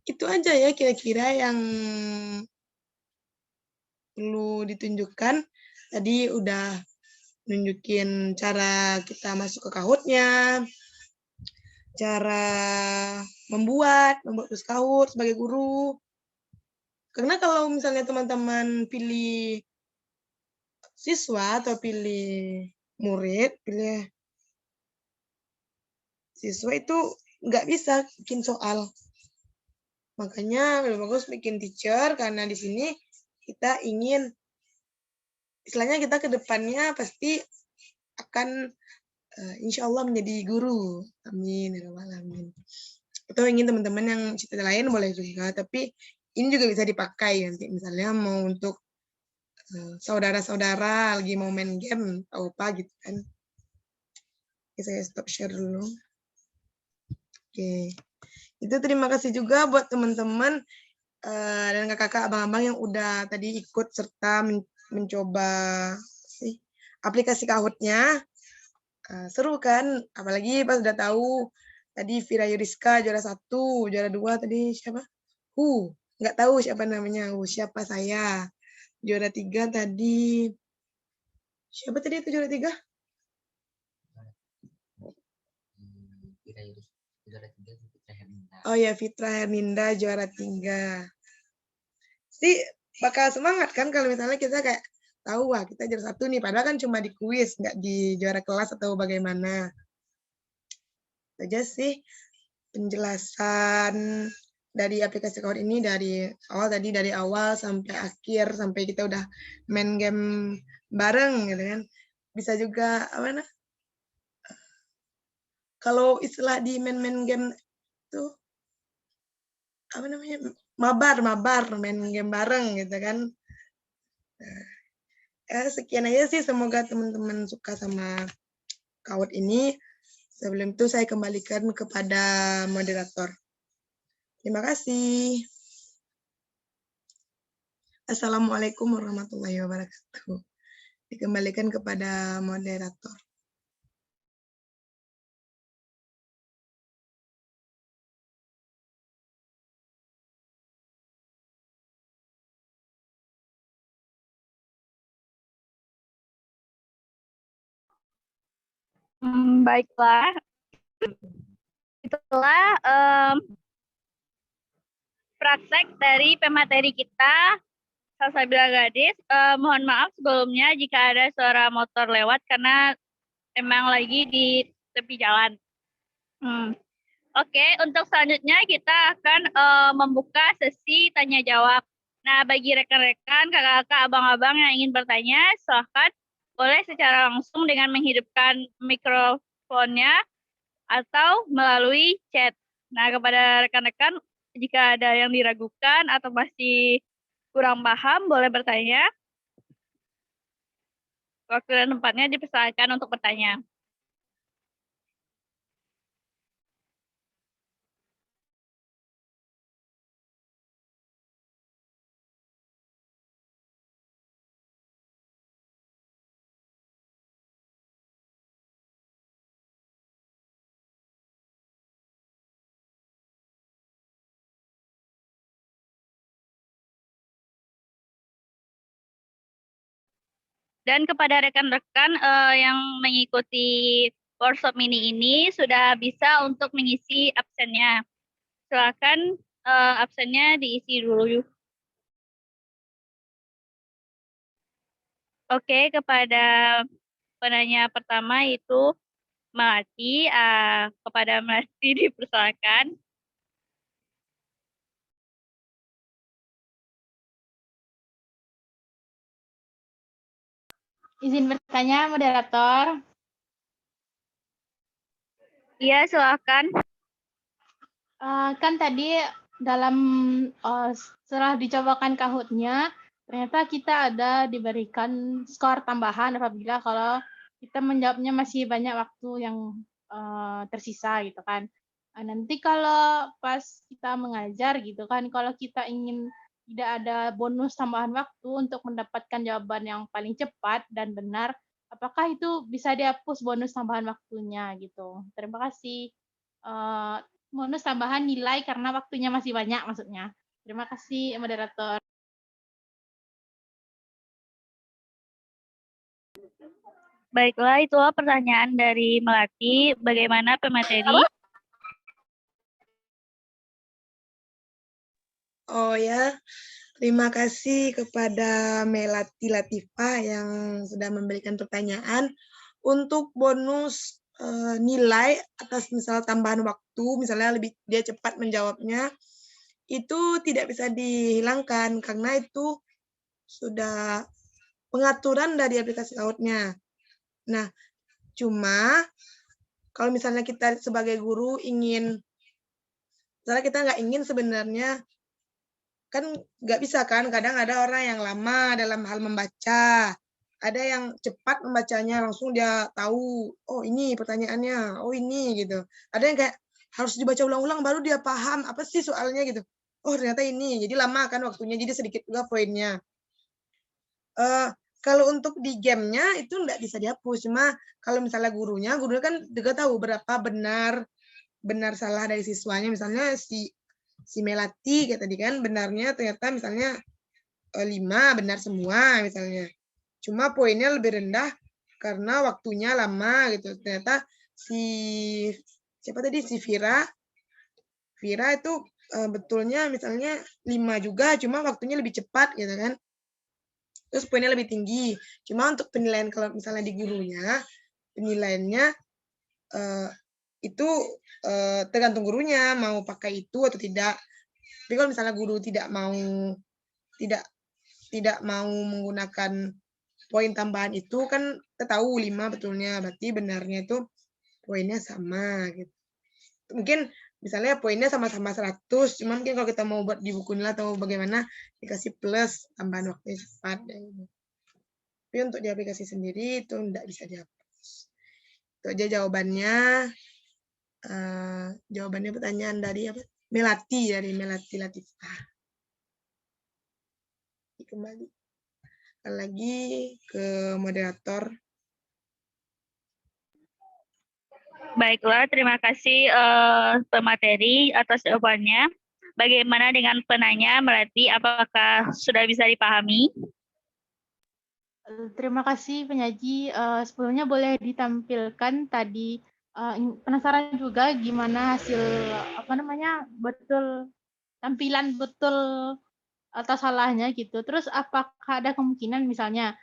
Itu aja ya kira-kira yang perlu ditunjukkan. Tadi udah nunjukin cara kita masuk ke Kahoot-nya, cara membuat tulis Kahoot sebagai guru. Karena kalau misalnya teman-teman pilih siswa atau pilih murid, pilih siswa itu nggak bisa bikin soal. Makanya lebih bagus bikin teacher, karena di sini kita ingin, istilahnya kita ke depannya pasti akan insya Allah menjadi guru. Amin. Amin. Atau ingin teman-teman yang cita lain boleh juga, tapi ini juga bisa dipakai nanti misalnya mau untuk saudara-saudara lagi mau main game atau apa gitu kan. Oke, saya stop share dulu. Oke. Itu terima kasih juga buat teman-teman dan kakak-kakak abang-abang yang udah tadi ikut serta mencoba aplikasi Kahoot-nya. Seru kan? Apalagi pas udah tahu tadi Vira Yuriska juara 1, juara 2 tadi siapa? Nggak tahu siapa namanya. Siapa saya? Juara 3 tadi. Siapa tadi itu juara 3? Oh ya, Fitra Herminda juara 3. Sih bakal semangat kan kalau misalnya kita kayak tahu, wah kita juara 1 nih, padahal kan cuma di kuis, nggak di juara kelas atau bagaimana. Itu aja sih penjelasan dari aplikasi Kahoot ini dari awal sampai akhir, sampai kita udah main game bareng gitu kan. Bisa juga apa kalau istilah di main game itu apa namanya, mabar main game bareng gitu kan. Sekian aja sih, semoga teman-teman suka sama Kahoot ini. Sebelum itu saya kembalikan kepada moderator. Terima kasih. Assalamualaikum warahmatullahi wabarakatuh. Dikembalikan kepada moderator. Baiklah, itulah praktek dari pemateri kita, Salsabila Gadis. Mohon maaf sebelumnya jika ada suara motor lewat karena emang lagi di tepi jalan. Oke, untuk selanjutnya kita akan membuka sesi tanya jawab. Nah, bagi rekan-rekan, kakak-kakak, abang-abang yang ingin bertanya, silahkan boleh secara langsung dengan menghidupkan mikrofonnya atau melalui chat. Nah, kepada rekan-rekan, jika ada yang diragukan atau masih kurang paham, boleh bertanya. Waktu dan tempatnya dipersilakan untuk bertanya. Dan kepada rekan-rekan yang mengikuti workshop mini ini sudah bisa untuk mengisi absennya. Silakan absennya diisi dulu. Oke, kepada penanya pertama itu Melati, kepada Melati dipersilakan. Izin bertanya, moderator. Iya, silakan. Kan tadi dalam setelah dicobakan Kahoot-nya, ternyata kita ada diberikan skor tambahan apabila kalau kita menjawabnya masih banyak waktu yang tersisa gitu kan. Nanti kalau pas kita mengajar gitu kan, kalau kita ingin tidak ada bonus tambahan waktu untuk mendapatkan jawaban yang paling cepat dan benar, apakah itu bisa dihapus bonus tambahan waktunya gitu? Terima kasih. Bonus tambahan nilai karena waktunya masih banyak maksudnya. Terima kasih, moderator. Baiklah, itulah pertanyaan dari Melati. Bagaimana pemateri? Oh ya, terima kasih kepada Melati Latifah yang sudah memberikan pertanyaan. Untuk bonus nilai atas misal tambahan waktu, misalnya lebih dia cepat menjawabnya, itu tidak bisa dihilangkan karena itu sudah pengaturan dari aplikasi Kahoot-nya. Nah, cuma kalau misalnya kita sebagai guru ingin, misalnya kita nggak ingin sebenarnya, kan nggak bisa kan, kadang ada orang yang lama dalam hal membaca, ada yang cepat membacanya, langsung dia tahu, oh ini pertanyaannya, oh ini gitu. Ada yang kayak harus dibaca ulang-ulang baru dia paham apa sih soalnya gitu. Oh ternyata ini, jadi lama kan waktunya, jadi sedikit juga poinnya. Kalau untuk di gamenya itu nggak bisa dihapus, cuma kalau misalnya gurunya kan juga tahu berapa benar salah dari siswanya. Misalnya si Melati kayak tadi kan benarnya ternyata misalnya 5 benar semua misalnya. Cuma poinnya lebih rendah karena waktunya lama gitu. Ternyata siapa tadi si Vira itu betulnya misalnya 5 juga, cuma waktunya lebih cepat gitu kan. Terus poinnya lebih tinggi. Cuma untuk penilaian kalau misalnya di gurunya, penilaiannya itu tergantung gurunya mau pakai itu atau tidak. Tapi kalau misalnya guru tidak mau menggunakan poin tambahan itu kan kita tahu 5 betulnya, berarti benarnya itu poinnya sama gitu. Mungkin misalnya poinnya sama-sama 100, cuma mungkin kalau kita mau buat di buku nilai atau bagaimana dikasih plus tambahan waktunya cepat. Tapi untuk di aplikasi sendiri itu tidak bisa dihapus. Itu aja jawabannya. Jawabannya pertanyaan dari apa? Melati Latifah. Kembali lagi ke moderator. Baiklah, terima kasih pemateri atas jawabannya. Bagaimana dengan penanya Melati? Apakah sudah bisa dipahami? Terima kasih penyaji. Sebelumnya boleh ditampilkan tadi. Penasaran juga gimana hasil tampilan betul atau salahnya gitu. Terus apakah ada kemungkinan misalnya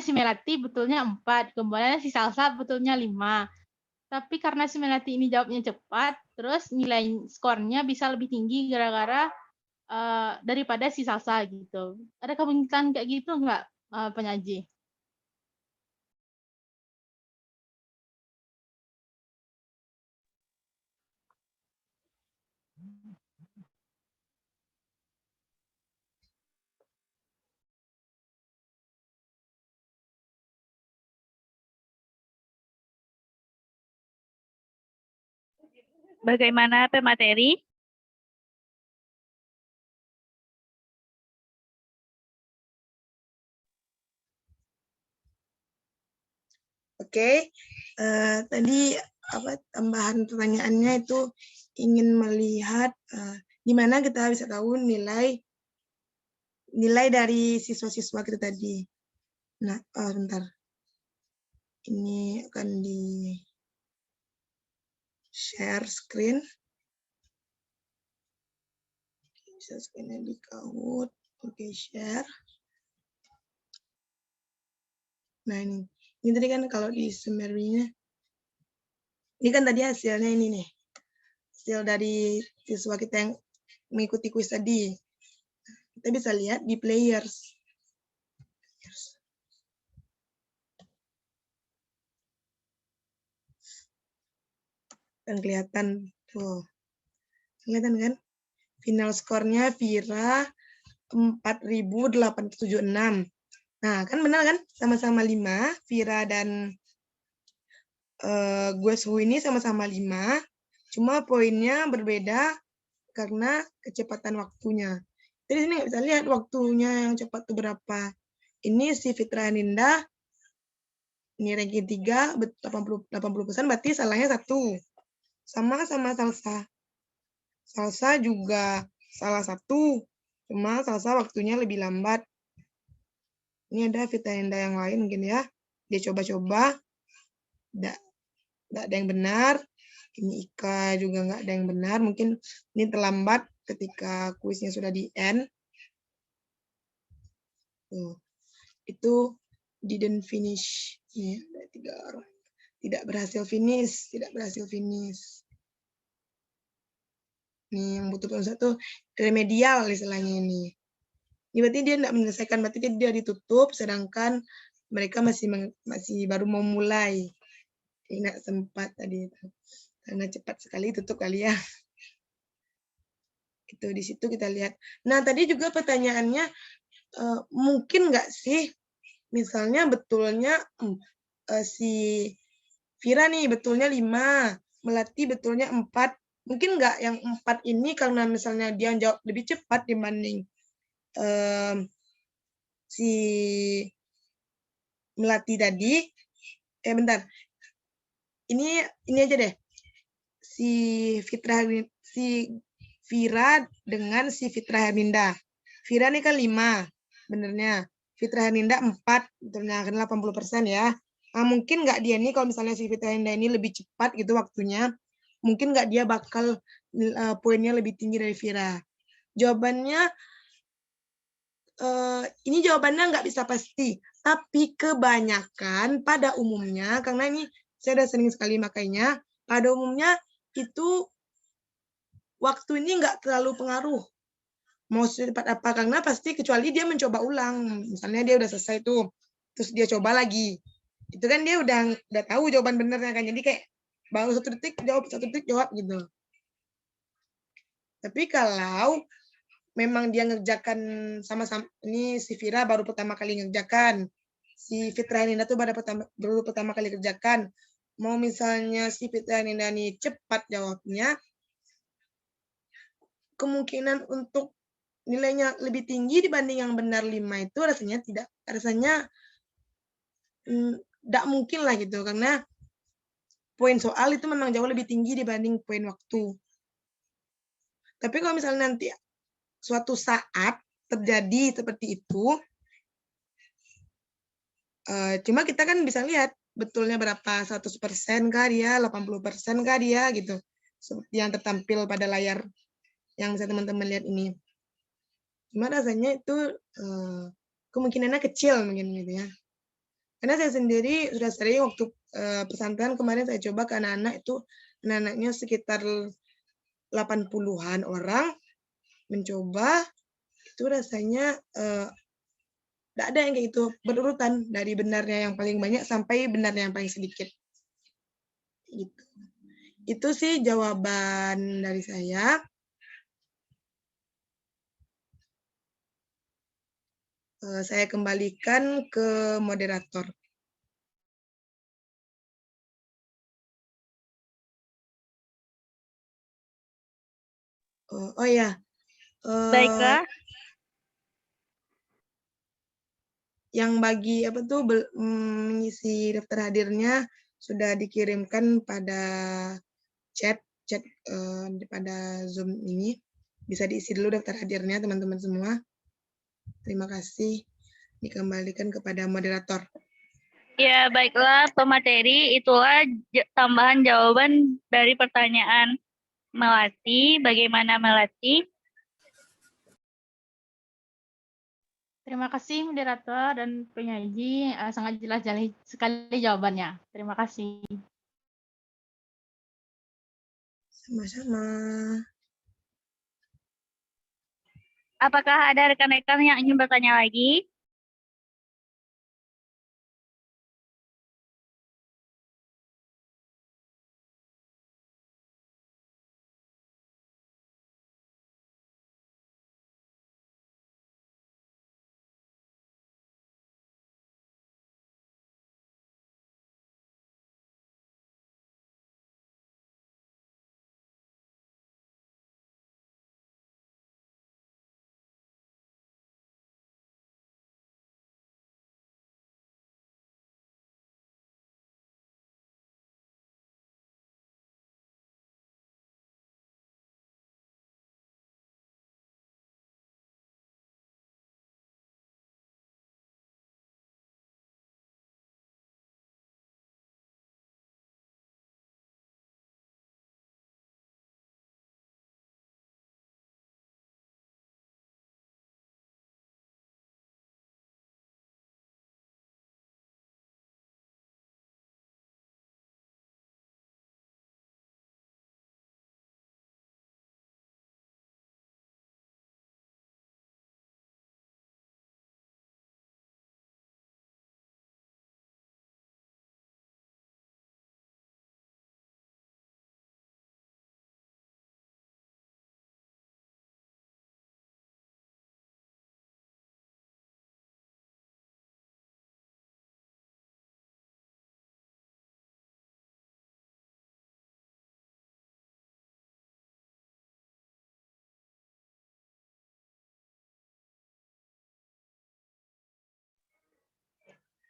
si Melati betulnya 4, kemudian si Salsa betulnya 5. Tapi karena si Melati ini jawabnya cepat, terus nilai skornya bisa lebih tinggi gara-gara daripada si Salsa gitu. Ada kemungkinan kayak gitu nggak, penyaji? Bagaimana pemateri? Oke, tadi tambahan pertanyaannya itu ingin melihat di mana kita bisa tahu nilai dari siswa-siswa kita tadi. Nah, bentar. Ini akan di share screen. Bisa screen-nya di Kahoot. Oke, share. Nah, ini tadi kan kalau di summary-nya, ini kan tadi hasilnya ini nih. Hasil dari siswa kita yang mengikuti kuis tadi. Kita bisa lihat di players. Dan kelihatan tuh. Kelihatan kan? Final skornya Vira 4.876. Nah, kan benar kan? Sama-sama 5. Vira dan Gueswu ini sama-sama 5. Cuma poinnya berbeda karena kecepatan waktunya. Jadi sini nggak bisa lihat waktunya yang cepat itu berapa. Ini si Fitra Ninda, ini ranking 3, 80%, berarti salahnya 1. Sama Salsa. Salsa juga salah 1, cuma Salsa waktunya lebih lambat. Ini ada Fitra Ninda yang lain mungkin ya. Dia coba-coba, nggak ada yang benar. Ini Ika juga nggak ada yang benar. Mungkin ini terlambat ketika kuisnya sudah di end. Tuh. Itu didn't finish. Ini ada 3 orang. Tidak berhasil finish. Nih, yang butuh penulisan itu remedial istilahnya ini. Ini berarti dia tidak menyelesaikan, berarti dia ditutup, sedangkan mereka masih baru mau mulai. Tidak sempat tadi itu. Karena cepat sekali tutup kali ya. Itu di situ kita lihat. Nah, tadi juga pertanyaannya, mungkin nggak sih misalnya betulnya si Vira nih betulnya 5, Melati betulnya 4. Mungkin nggak yang 4 ini karena misalnya dia jawab lebih cepat dibanding si Melati tadi. Bentar. Ini aja deh. Si Vira dengan si Fitra Herninda. Vira ini kan 5 benernya. Fitra Herninda 4, betulnya kan 80% ya. Nah, mungkin nggak dia nih kalau misalnya si Fitra Herninda ini lebih cepat gitu waktunya, mungkin nggak dia bakal poinnya lebih tinggi dari Vira. Jawabannya ini jawabannya nggak bisa pasti, tapi kebanyakan pada umumnya, karena ini saya udah sering sekali makainya, pada umumnya itu waktu ini nggak terlalu pengaruh mau secepat apa, karena pasti kecuali dia mencoba ulang, misalnya dia udah selesai tuh, terus dia coba lagi, itu kan dia udah tahu jawaban benernya kan, jadi kayak baru 1 detik jawab gitu. Tapi kalau memang dia ngerjakan sama-sama, ini si Vira baru pertama kali ngerjakan, si Fitra Ninda tuh baru pertama kali kerjakan, mau misalnya si Fitra Ninda ini cepat jawabnya, kemungkinan untuk nilainya lebih tinggi dibanding yang benar 5 itu rasanya tidak mungkin lah gitu, karena poin soal itu memang jauh lebih tinggi dibanding poin waktu. Tapi kalau misalnya nanti suatu saat terjadi seperti itu, cuma kita kan bisa lihat betulnya berapa, 100% kah dia, 80% kah dia gitu, seperti yang tertampil pada layar yang bisa teman-teman lihat ini. Cuma rasanya itu kemungkinannya kecil mungkin gitu ya. Karena saya sendiri sudah sering waktu pesantren kemarin saya coba ke anak-anak itu, anak-anaknya sekitar 80-an orang mencoba, itu rasanya tidak ada yang kayak gitu, berurutan dari benarnya yang paling banyak sampai benarnya yang paling sedikit. Gitu. Itu sih jawaban dari saya. Saya kembalikan ke moderator. Oh ya, Baiklah. yang bagi apa tuh mengisi daftar hadirnya sudah dikirimkan pada chat pada Zoom ini. Bisa diisi dulu daftar hadirnya teman-teman semua. Terima kasih. Dikembalikan kepada moderator. Ya, baiklah pemateri, itulah tambahan jawaban dari pertanyaan Melati. Bagaimana Melati? Terima kasih moderator dan penyaji, sangat jelas sekali jawabannya. Terima kasih. Sama-sama. Apakah ada rekan-rekan yang ingin bertanya lagi?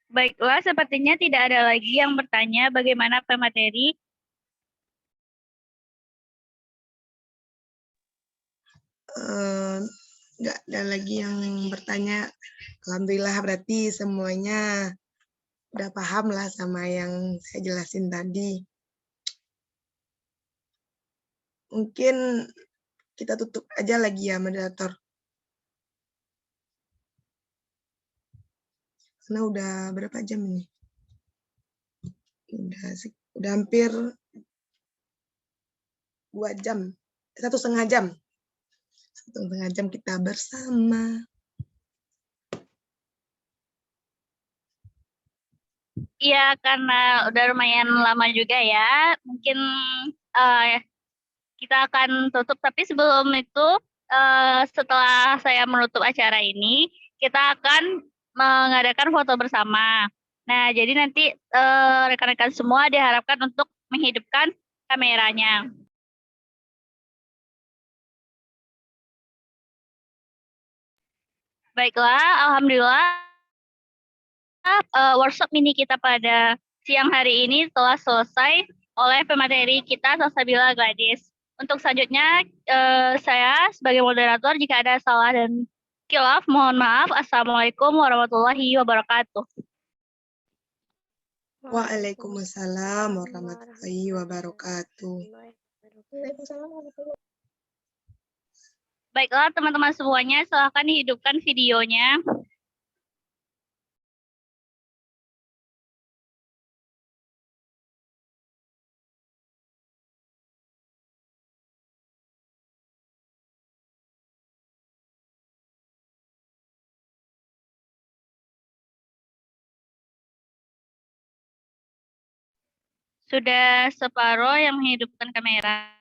Baiklah, sepertinya tidak ada lagi yang bertanya. Bagaimana pemateri? Nggak ada lagi yang bertanya. Alhamdulillah berarti semuanya udah paham lah sama yang saya jelasin tadi. Mungkin kita tutup aja lagi ya moderator. Karena udah berapa jam ini? Udah hampir 2 jam. 1,5 jam. 1,5 jam kita bersama. Iya, karena udah lumayan lama juga ya. Mungkin kita akan tutup, tapi sebelum itu, setelah saya menutup acara ini, kita akan mengadakan foto bersama. Nah, jadi nanti rekan-rekan semua diharapkan untuk menghidupkan kameranya. Baiklah, alhamdulillah workshop mini kita pada siang hari ini telah selesai oleh pemateri kita Salsabila Gladys. Untuk selanjutnya, saya sebagai moderator jika ada salah dan khilaf, mohon maaf. Assalamualaikum warahmatullahi wabarakatuh. Waalaikumsalam warahmatullahi wabarakatuh. Baiklah teman-teman semuanya, silakan dihidupkan videonya. Sudah separuh yang menghidupkan kamera.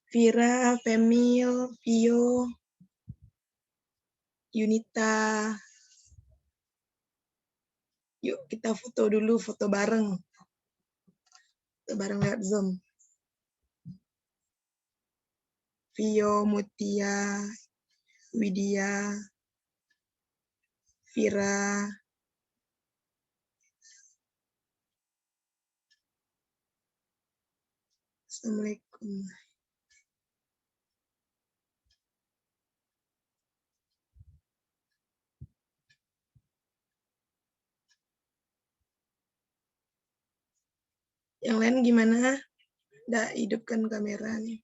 Vira, Femil, Vio, Yunita. Yuk kita foto dulu, foto bareng. Foto bareng lewat Zoom. Vio, Mutia, Widya, Vira. Assalamualaikum. Yang lain gimana? Udah hidupkan kamera nih.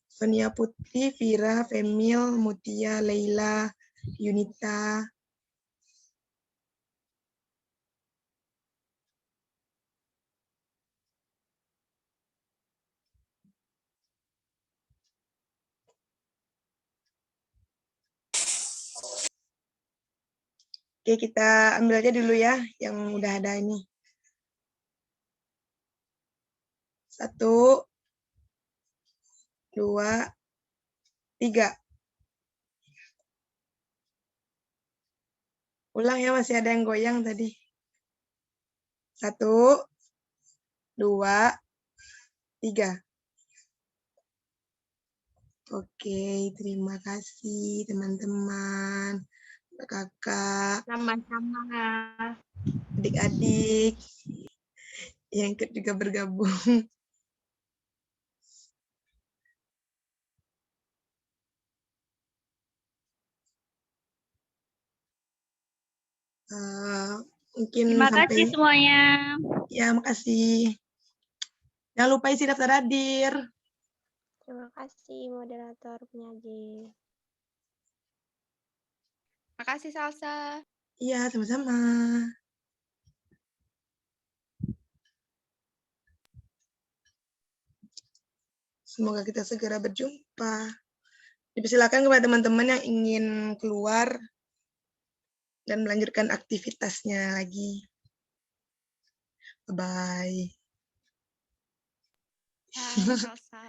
Sonia Putri, Vira, Femil, Mutia, Leila, Yunita. Oke, kita ambil aja dulu ya yang udah ada ini. 1, 2, 3. Ulang ya, masih ada yang goyang tadi. 1, 2, 3. Oke, terima kasih teman-teman, kakak, Sama-sama. adik-adik yang ikut juga bergabung. Mungkin Terima sampai kasih semuanya. ya, makasih. Jangan lupa isi daftar hadir. Terima kasih moderator penyaji. Makasih Salsa. Iya, sama-sama. Semoga kita segera berjumpa. Dipersilakan kepada teman-teman yang ingin keluar dan melanjutkan aktivitasnya lagi. Bye-bye. Hai Salsa.